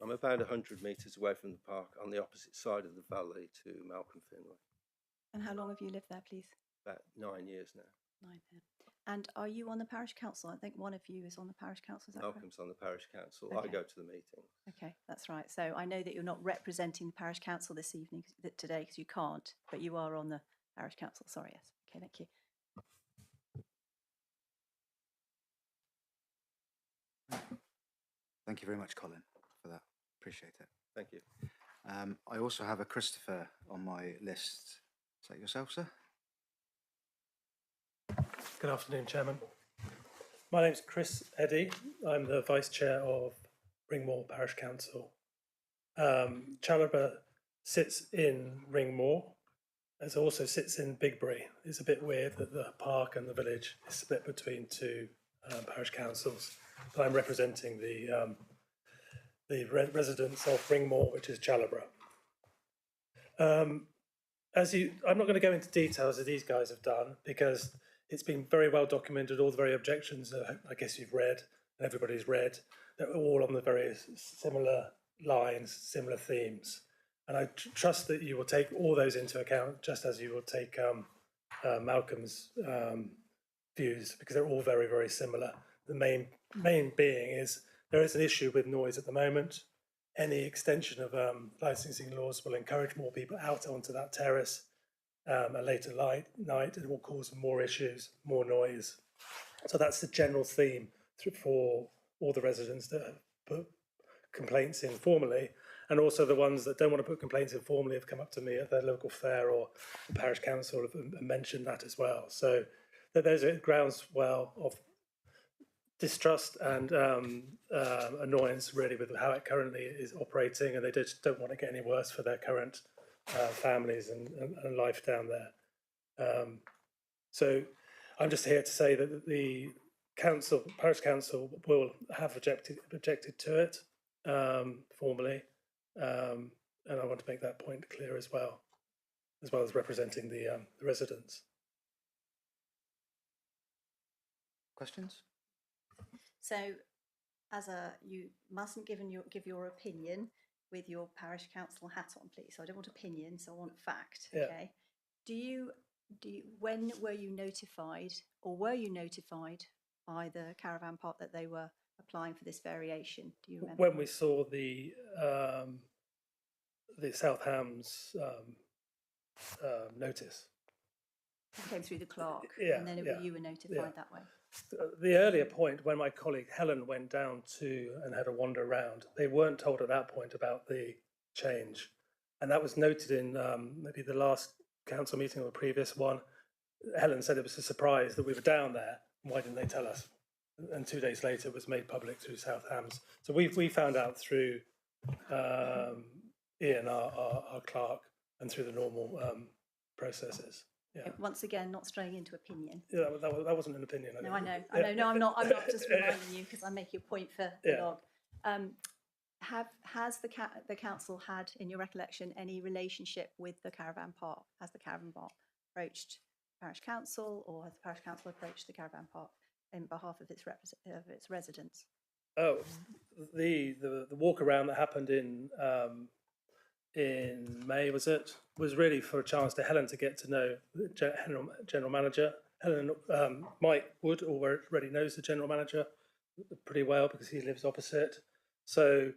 I'm about 100 metres away from the park on the opposite side of the valley to Malcolm Finlay. And how long have you lived there, please? About 9 years now. 9 years. And are you on the parish council? I think one of you is on the parish council, is that Malcolm's on the parish council. Okay. I go to the meetings. Okay, that's right. So I know that you're not representing the parish council this evening, today, because you can't, but you are on the parish council. Sorry, yes. Okay, thank you. Thank you very much, Colin, for that. Appreciate it. Thank you. I also have a Christopher on my list. Is that yourself, sir? Good afternoon, Chairman. My name's Chris Eddy. I'm the Vice Chair of Ringmore Parish Council. Chalaber sits in Ringmore. It also sits in Bigbury. It's a bit weird that the park and the village is split between two parish councils. But I'm representing the residents of Ringmore, which is Chalaber. I'm not going to go into details as these guys have done, because it's been very well documented. All the very objections, I guess you've read, and everybody's read. They're all on the very similar lines, similar themes. And I trust that you will take all those into account, just as you will take Malcolm's views, because they're all very, very similar. The main being is there is an issue with noise at the moment. Any extension of licensing laws will encourage more people out onto that terrace at later night. It will cause more issues, more noise. So that's the general theme for all the residents that have put complaints in formally, and also the ones that don't want to put complaints in formally have come up to me at their local fair, or the parish council have mentioned that as well. So there's a groundswell of distrust and annoyance really with how it currently is operating, and they just don't want to get any worse for their current families and life down there. So I'm just here to say that the parish council will have objected to it formally, and I want to make that point clear as well as representing the residents. Questions? So, you mustn't give your opinion with your parish council hat on, please. So I don't want opinion, so I want fact. Yeah. Okay. When were you notified by the caravan park that they were applying for this variation? Do you remember? When we saw the South Hams notice. It came through the clerk, Yeah, and then you were notified that way. The earlier point, when my colleague Helen went down and had a wander around, they weren't told at that point about the change. And that was noted in maybe the last council meeting or the previous one. Helen said it was a surprise that we were down there. Why didn't they tell us? And 2 days later, it was made public through South Hams. So we found out through Ian, our clerk, and through the normal processes. Yeah. Once again, not straying into opinion. Yeah, that wasn't an opinion. No, I know. No, I'm not just reminding you because I make your point for the log. Has the council had, in your recollection, any relationship with the caravan park? Has the caravan park approached parish council, or has the parish council approached the caravan park in behalf of its residents? Oh, the walk around that happened in May, was really for a chance to Helen to get to know the general manager. Helen, Mike Wood already knows the general manager pretty well because he lives opposite. So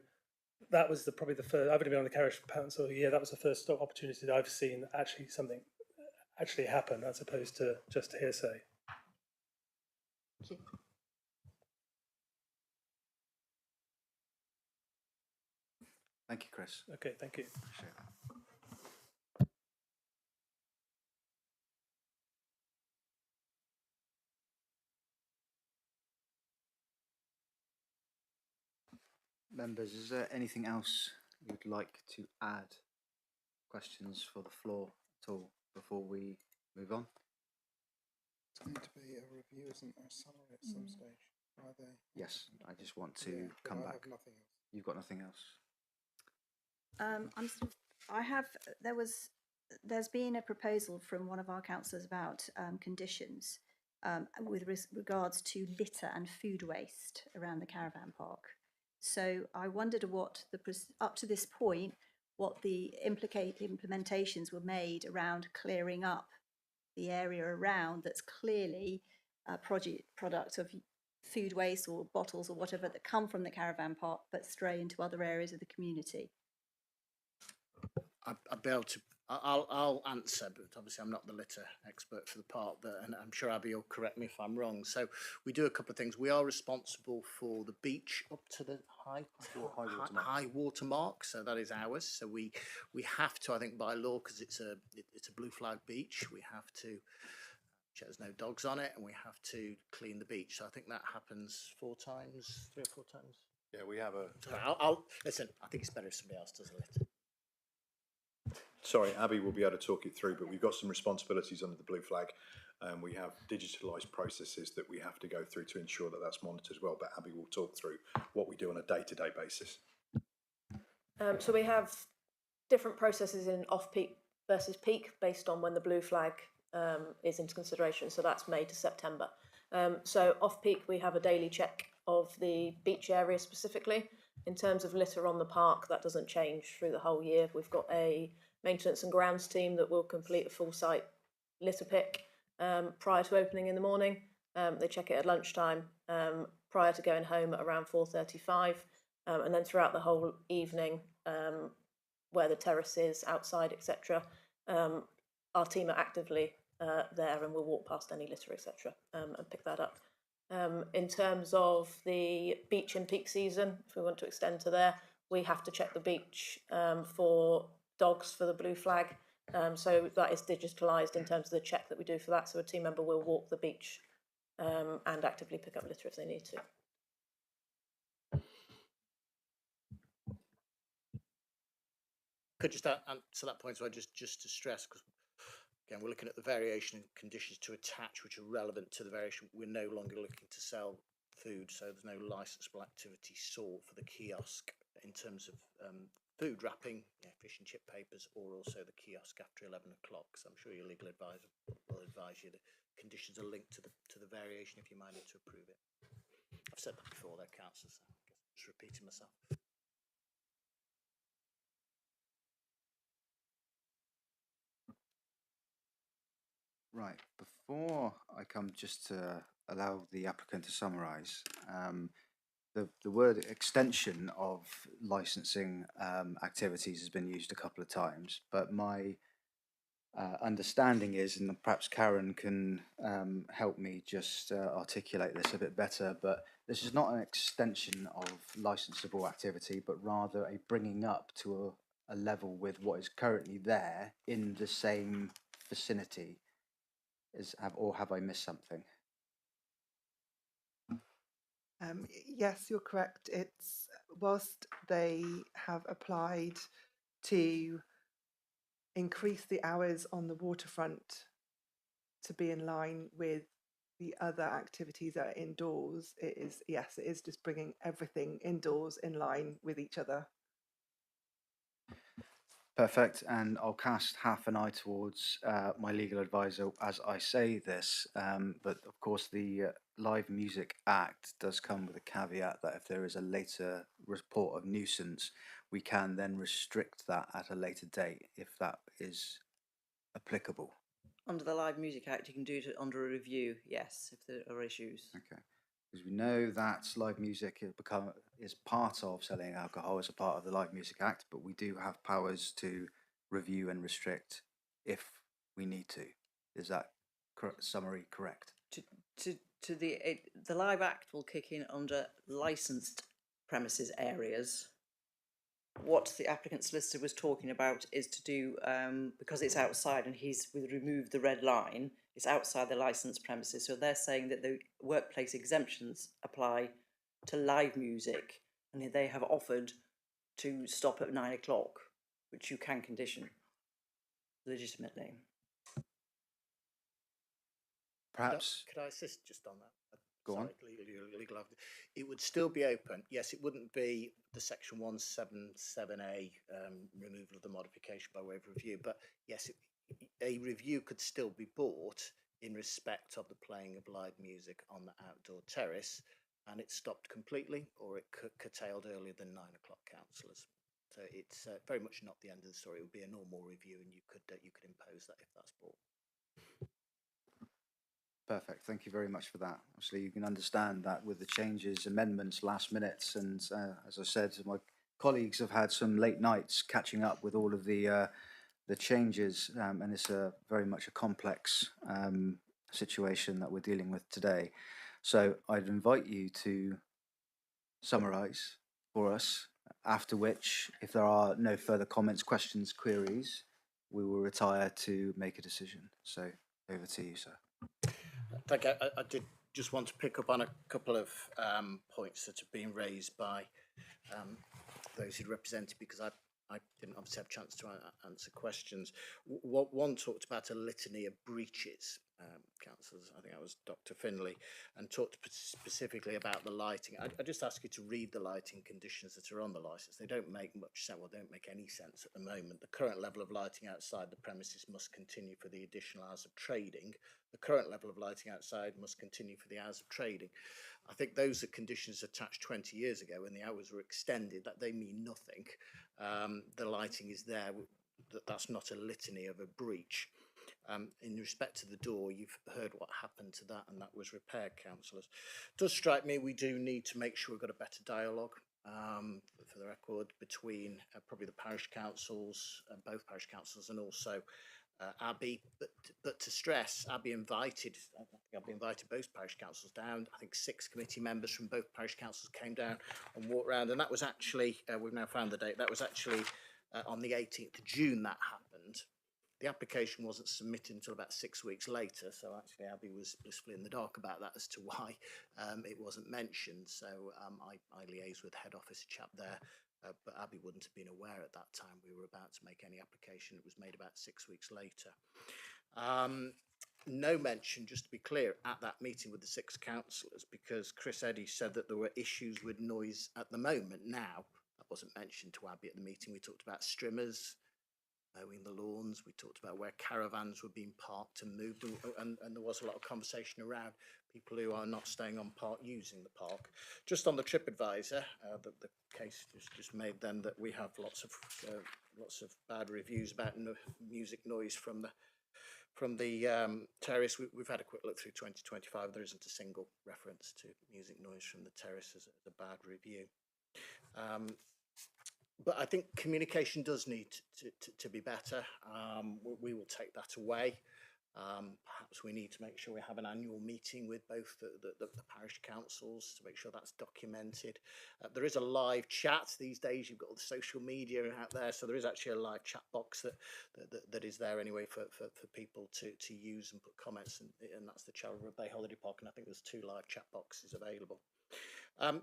that was probably the first. I've only been on the parish council a year. That was the first opportunity that I've seen actually something actually happen, as opposed to just hearsay. Thank you. Thank you, Chris. Okay, thank you. Appreciate that. Members, is there anything else you'd like to add? Questions for the floor at all before we move on? It's going to be a review, isn't there? Salary at some stage. Are they? Yes, I just want to come back. I have nothing else. You've got nothing else? There's been a proposal from one of our councillors about conditions with regards to litter and food waste around the caravan park. So I wondered up to this point, what the implementations were made around clearing up the area around that's clearly a product of food waste or bottles or whatever that come from the caravan park but stray into other areas of the community. I'd be able to I'll answer, but obviously I'm not the litter expert for the park, but and I'm sure Abby will correct me if I'm wrong. So we do a couple of things. We are responsible for the beach up to the high water mark, so that is ours. So we have to, I think, by law, because it's a blue flag beach, we have to check there's no dogs on it, and we have to clean the beach. So I think that happens 3 or 4 times. Yeah, we have a. So I'll listen. I think it's better if somebody else does a litter. Sorry, Abby will be able to talk it through, but we've got some responsibilities under the blue flag. We have digitalised processes that we have to go through to ensure that that's monitored as well. But Abby will talk through what we do on a day-to-day basis. So we have different processes in off-peak versus peak based on when the blue flag is into consideration. So that's May to September. So off-peak, we have a daily check of the beach area specifically. In terms of litter on the park, that doesn't change through the whole year. We've got a maintenance and grounds team that will complete a full site litter pick prior to opening in the morning. They check it at lunchtime prior to going home at around 4:35, and then throughout the whole evening, where the terrace is, outside, etc. Our team are actively there and will walk past any litter, etc. And pick that up. In terms of the beach in peak season, if we want to extend to there, we have to check the beach for dogs for the blue flag. So that is digitalised in terms of the check that we do for that. So a team member will walk the beach and actively pick up litter if they need to. Could just answer that point, so just to stress, because again, we're looking at the variation in conditions to attach, which are relevant to the variation. We're no longer looking to sell food, so there's no licensable activity sought for the kiosk in terms of food wrapping, fish and chip papers, or also the kiosk after 11 o'clock. So I'm sure your legal advisor will advise you the conditions are linked to the variation if you might need to approve it. I've said that before, though, councillor, so I guess I'm just repeating myself. Right, before I come just to allow the applicant to summarise, the word extension of licensing activities has been used a couple of times, but my understanding is, and perhaps Karen can help me just articulate this a bit better, but this is not an extension of licensable activity, but rather a bringing up to a level with what is currently there in the same vicinity. Or have I missed something? Yes, you're correct. It's whilst they have applied to increase the hours on the waterfront to be in line with the other activities that are indoors, it is just bringing everything indoors in line with each other. Perfect, and I'll cast half an eye towards my legal advisor as I say this, but of course the Live Music Act does come with a caveat that if there is a later report of nuisance, we can then restrict that at a later date if that is applicable. Under the Live Music Act, you can do it under a review, yes, if there are issues. Okay. Because we know that live music is part of selling alcohol as a part of the Live Music Act, but we do have powers to review and restrict if we need to. Is that summary correct? The Live Act will kick in under licensed premises areas. What the applicant solicitor was talking about is to do, because it's outside and he's removed the red line, it's outside the licensed premises. So they're saying that the workplace exemptions apply to live music, and they have offered to stop at 9 o'clock, which you can condition legitimately. Perhaps. Could I assist just on that? Go on. Legal, it would still be open. Yes, it wouldn't be the section 177A removal of the modification by way of review, but yes, a review could still be bought in respect of the playing of live music on the outdoor terrace, and it stopped completely or it curtailed earlier than 9 o'clock, councillors. So it's very much not the end of the story. It would be a normal review, and you could impose that if that's bought. Perfect. Thank you very much for that. Obviously, you can understand that with the changes, amendments, last minutes, and as I said, my colleagues have had some late nights catching up with all of the the changes, and it's very much a complex situation that we're dealing with today. So I'd invite you to summarise for us, after which, if there are no further comments, questions, queries, we will retire to make a decision. So over to you, sir. Thank you. I did just want to pick up on a couple of points that have been raised by those who represented, because I didn't obviously have a chance to answer questions. One talked about a litany of breaches, councillors, I think that was Dr. Finlay, and talked specifically about the lighting. I just ask you to read the lighting conditions that are on the licence. They don't make much sense, well, don't make any sense at the moment. The current level of lighting outside the premises must continue for the additional hours of trading. The current level of lighting outside must continue for the hours of trading. I think those are conditions attached 20 years ago when the hours were extended, that they mean nothing. The lighting is there, that's not a litany of a breach. In respect to the door, you've heard what happened to that, and that was repaired, councillors. It does strike me we do need to make sure we've got a better dialogue, for the record, between probably the parish councils, both parish councils, and also Abbey, but to stress, Abbey invited, I think Abbey invited both parish councils down. I think 6 committee members from both parish councils came down and walked around, and that was actually, we've now found the date, that was actually on the 18th of June that happened. The application wasn't submitted until about 6 weeks later, so actually Abbey was blissfully in the dark about that as to why it wasn't mentioned. So I liaised with head office chap there, but Abbey wouldn't have been aware at that time we were about to make any application. It was made about 6 weeks later. No mention, just to be clear, at that meeting with the 6 councillors, because Chris Eddy said that there were issues with noise at the moment. Now, that wasn't mentioned to Abbey at the meeting. We talked about strimmers, mowing the lawns. We talked about where caravans were being parked and moved, and there was a lot of conversation around people who are not staying on park using the park. Just on the TripAdvisor, the case just made then that we have lots of bad reviews about music noise from the terrace. We've had a quick look through 2025. There isn't a single reference to music noise from the terrace as a bad review. But I think communication does need to be better. We will take that away. Perhaps we need to make sure we have an annual meeting with both the parish councils to make sure that's documented. There is a live chat these days. You've got all the social media out there, so there is actually a live chat box that is there anyway for people to use and put comments, and that's the Charlborough Bay Holiday Park, and I think there's 2 live chat boxes available.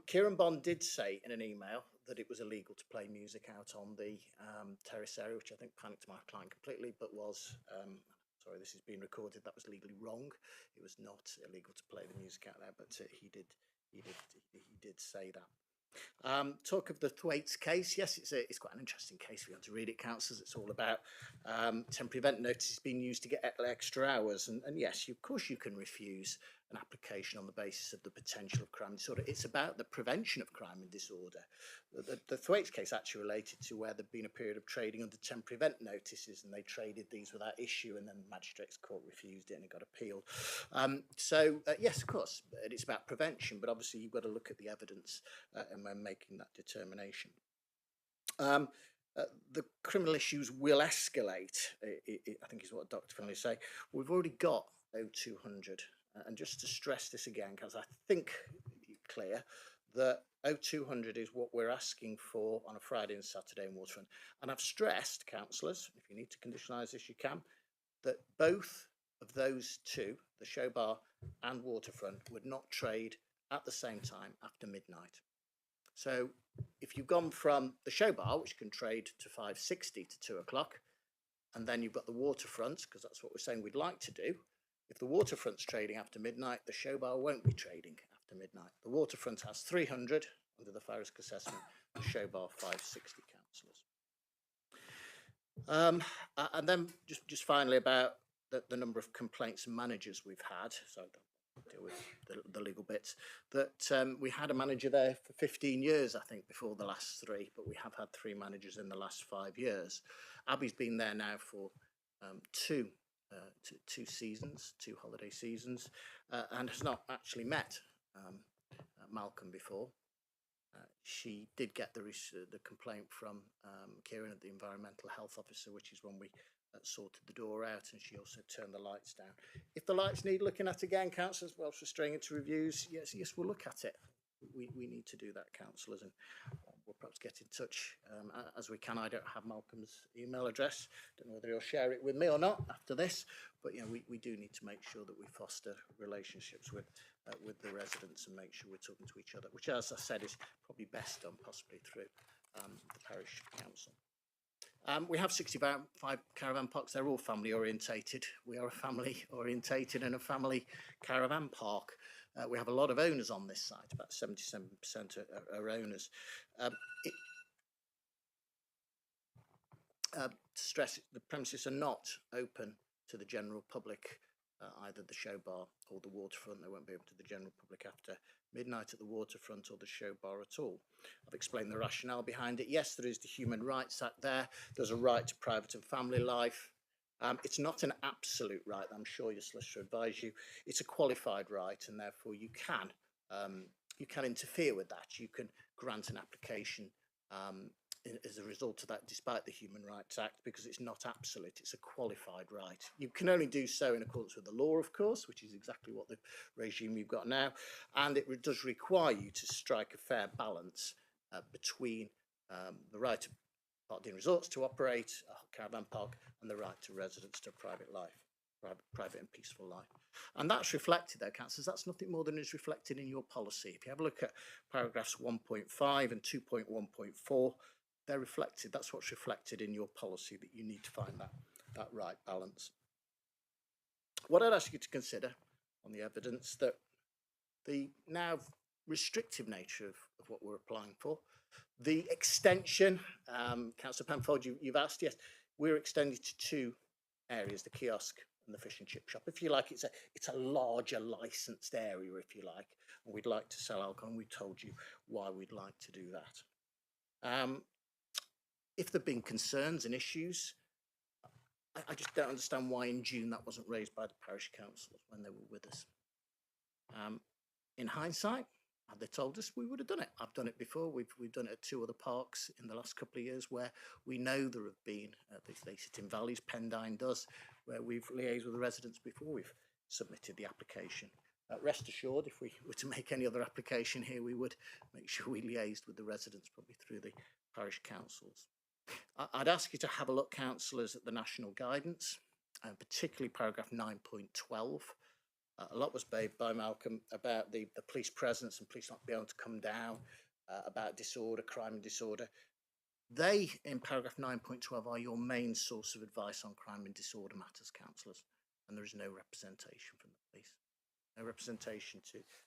Kieran Bond did say in an email that it was illegal to play music out on the terrace area, which I think panicked my client completely, but was, sorry, this is being recorded, that was legally wrong. It was not illegal to play the music out there, but he did say that. Talk of the Thwaites case. Yes, it's quite an interesting case. If you want to read it, councillors, it's all about temporary event notices being used to get extra hours. And yes, of course you can refuse an application on the basis of the potential of crime and disorder. It's about the prevention of crime and disorder. The Thwaites case actually related to where there'd been a period of trading under temporary event notices, and they traded these without issue, and then the Magistrates Court refused it and it got appealed. Yes, of course, it's about prevention, but obviously you've got to look at the evidence and when making that determination. The criminal issues will escalate, I think is what Dr. Finlay say. We've already got 0200. And just to stress this again, because I think it's clear that 0200 is what we're asking for on a Friday and Saturday in Waterfront. And I've stressed, councillors, if you need to conditionalise this, you can, that both of those 2, the show bar and Waterfront, would not trade at the same time after midnight. So if you've gone from the show bar, which can trade to 5:60 to 2 o'clock, and then you've got the Waterfront, because that's what we're saying we'd like to do. If the Waterfront's trading after midnight, the show bar won't be trading after midnight. The Waterfront has 300 under the fire risk assessment, the show bar 560, councillors. And then just finally about the number of complaints and managers we've had, so I'll deal with the legal bits, that we had a manager there for 15 years, I think, before the last 3, but we have had 3 managers in the last 5 years. Abbey's been there now for 2 seasons, 2 holiday seasons, and has not actually met Malcolm before. She did get the complaint from Kieran, the environmental health officer, which is when we sorted the door out, and she also turned the lights down. If the lights need looking at again, councillors, whilst we're straying into reviews, yes, we'll look at it. We need to do that, councillors, and we'll perhaps get in touch as we can. I don't have Malcolm's email address. Don't know whether he'll share it with me or not after this, but we do need to make sure that we foster relationships with the residents and make sure we're talking to each other, which, as I said, is probably best done possibly through the parish council. We have 65 caravan parks. They're all family orientated. We are a family orientated and a family caravan park. We have a lot of owners on this site. About 77% are owners. To stress, the premises are not open to the general public, either the show bar or the waterfront. They won't be open to the general public after midnight at the waterfront or the show bar at all. I've explained the rationale behind it. Yes, there is the Human Rights Act there. There's a right to private and family life. It's not an absolute right, I'm sure your solicitor advised you. It's a qualified right, and therefore you can interfere with that. You can grant an application as a result of that, despite the Human Rights Act, because it's not absolute, it's a qualified right. You can only do so in accordance with the law, of course, which is exactly what the regime you've got now, and it does require you to strike a fair balance between the right of Park Dean Resorts to operate a caravan park and the right to residents to a private life, private and peaceful life. And that's reflected there, councillors. That's nothing more than is reflected in your policy. If you have a look at paragraphs 1.5 and 2.1.4, they're reflected. That's what's reflected in your policy, that you need to find that right balance. What I'd ask you to consider on the evidence that the now restrictive nature of what we're applying for, the extension, Councillor Penfold, you've asked, yes, we're extending to two areas, the kiosk and the fish and chip shop. If you like, it's a larger licensed area, if you like, and we'd like to sell alcohol, and we told you why we'd like to do that. If there've been concerns and issues, I just don't understand why in June that wasn't raised by the parish councils when they were with us. In hindsight, had they told us, we would have done it. I've done it before. We've done it at two other parks in the last couple of years where we know there have been, they sit in valleys, Pendine does, where we've liaised with the residents before we've submitted the application. Rest assured, if we were to make any other application here, we would make sure we liaised with the residents, probably through the parish councils. I'd ask you to have a look, councillors, at the national guidance, and particularly paragraph 9.12. A lot was made by Malcolm about the police presence and police not being able to come down, about disorder, crime and disorder. They, in paragraph 9.12, are your main source of advice on crime and disorder matters, councillors, and there is no representation from the police. No representation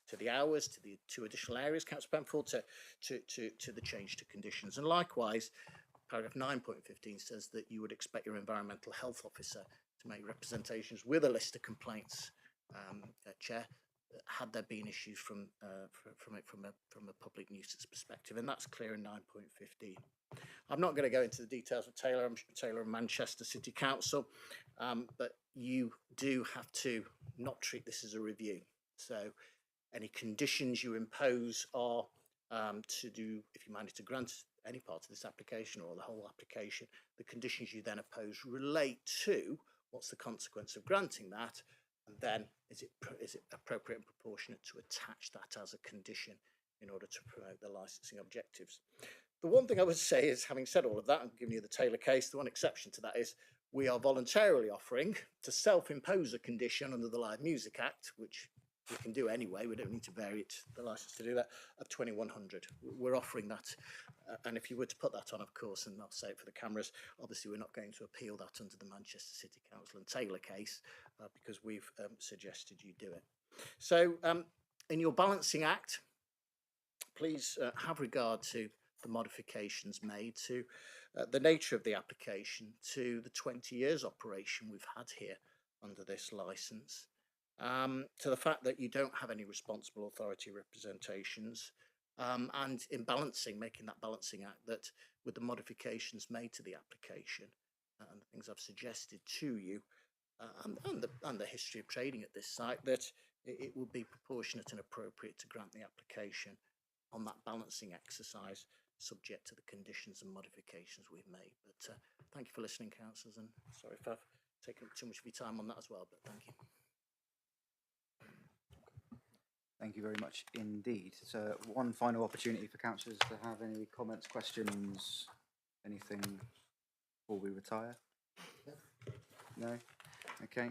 to the hours, to the two additional areas, Councillor Penfold, to the change to conditions. And likewise, paragraph 9.15 says that you would expect your environmental health officer to make representations with a list of complaints, Chair, had there been issues from a public nuisance perspective, and that's clear in 9.15. I'm not going to go into the details of Taylor and Manchester City Council, but you do have to not treat this as a review. So any conditions you impose are to do, if you manage to grant any part of this application or the whole application, the conditions you then oppose relate to what's the consequence of granting that, and then is it appropriate and proportionate to attach that as a condition in order to promote the licensing objectives. The one thing I would say is, having said all of that, I'm giving you the Taylor case, the one exception to that is we are voluntarily offering to self-impose a condition under the Live Music Act, which we can do anyway, we don't need to vary it, the licence to do that, of 2100. We're offering that, and if you were to put that on, of course, and I'll say it for the cameras, obviously we're not going to appeal that under the Manchester City Council and Taylor case, because we've suggested you do it. So in your balancing act, please have regard to the modifications made, to the nature of the application, to the 20 years operation we've had here under this licence, to the fact that you don't have any responsible authority representations, and in balancing, making that balancing act, that with the modifications made to the application and the things I've suggested to you, and the history of trading at this site, that it would be proportionate and appropriate to grant the application on that balancing exercise, subject to the conditions and modifications we've made. But thank you for listening, councillors, and sorry if I've taken up too much of your time on that as well, but thank you. Thank you very much indeed. So one final opportunity for councillors to have any comments, questions, anything before we retire? No? Okay.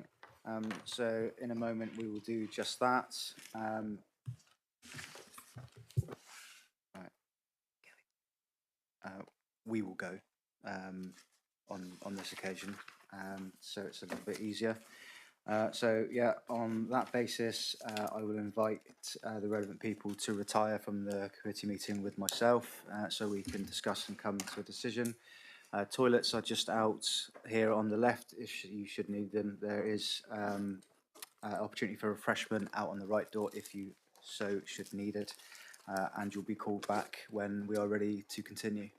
So in a moment we will do just that. Right. We will go on this occasion, so it's a little bit easier. So yeah, on that basis, I will invite the relevant people to retire from the committee meeting with myself, so we can discuss and come to a decision. Toilets are just out here on the left if you should need them. There is opportunity for refreshment out on the right door if you so should need it, and you'll be called back when we are ready to continue.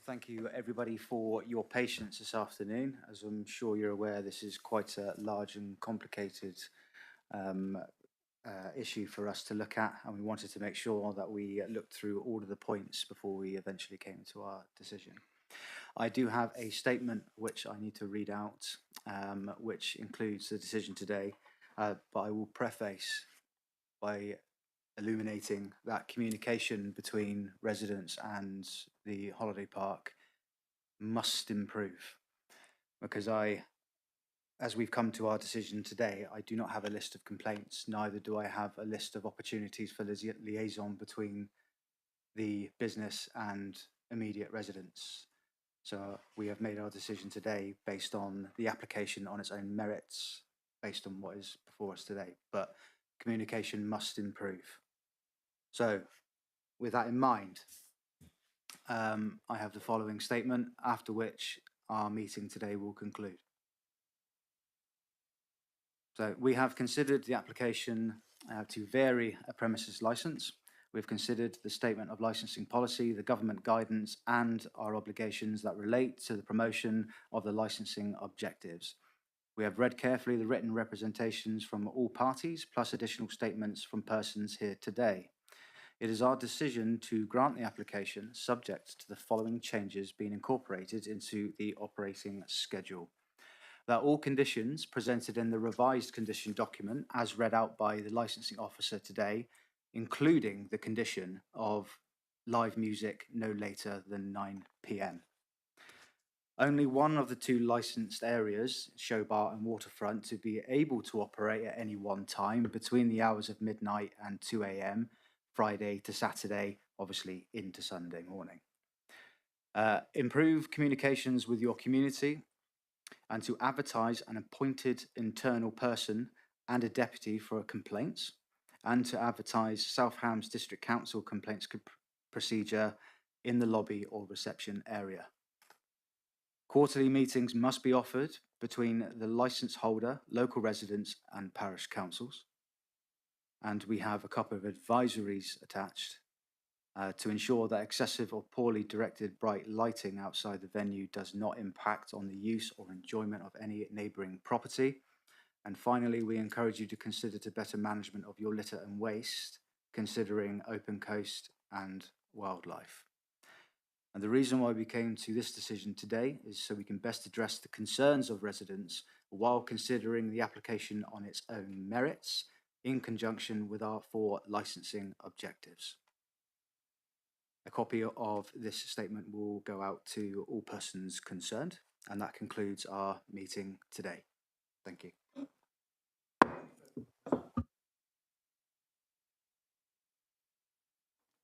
thank you everybody for your patience this afternoon. As I'm sure you're aware, this is quite a large and complicated issue for us to look at, and we wanted to make sure that we looked through all of the points before we eventually came to our decision. I do have a statement which I need to read out, which includes the decision today, but I will preface by illuminating that communication between residents and the holiday park must improve, because as we've come to our decision today, I do not have a list of complaints, neither do I have a list of opportunities for liaison between the business and immediate residents. So we have made our decision today based on the application on its own merits, based on what is before us today, but communication must improve. So with that in mind, I have the following statement, after which our meeting today will conclude. So we have considered the application to vary a premises licence. We've considered the statement of licensing policy, the government guidance, and our obligations that relate to the promotion of the licensing objectives. We have read carefully the written representations from all parties, plus additional statements from persons here today. It is our decision to grant the application subject to the following changes being incorporated into the operating schedule. That all conditions presented in the revised condition document, as read out by the licensing officer today, including the condition of live music no later than 9 p.m. Only one of the two licensed areas, show bar and waterfront, to be able to operate at any one time between the hours of midnight and 2 a.m, Friday to Saturday, obviously into Sunday morning. Improve communications with your community, and to advertise an appointed internal person and a deputy for complaints, and to advertise South Hams District Council complaints procedure in the lobby or reception area. Quarterly meetings must be offered between the licence holder, local residents and parish councils. And we have a couple of advisories attached to ensure that excessive or poorly directed bright lighting outside the venue does not impact on the use or enjoyment of any neighbouring property. And finally, we encourage you to consider the better management of your litter and waste, considering open coast and wildlife. And the reason why we came to this decision today is so we can best address the concerns of residents while considering the application on its own merits in conjunction with our 4 licensing objectives. A copy of this statement will go out to all persons concerned, and that concludes our meeting today. Thank you.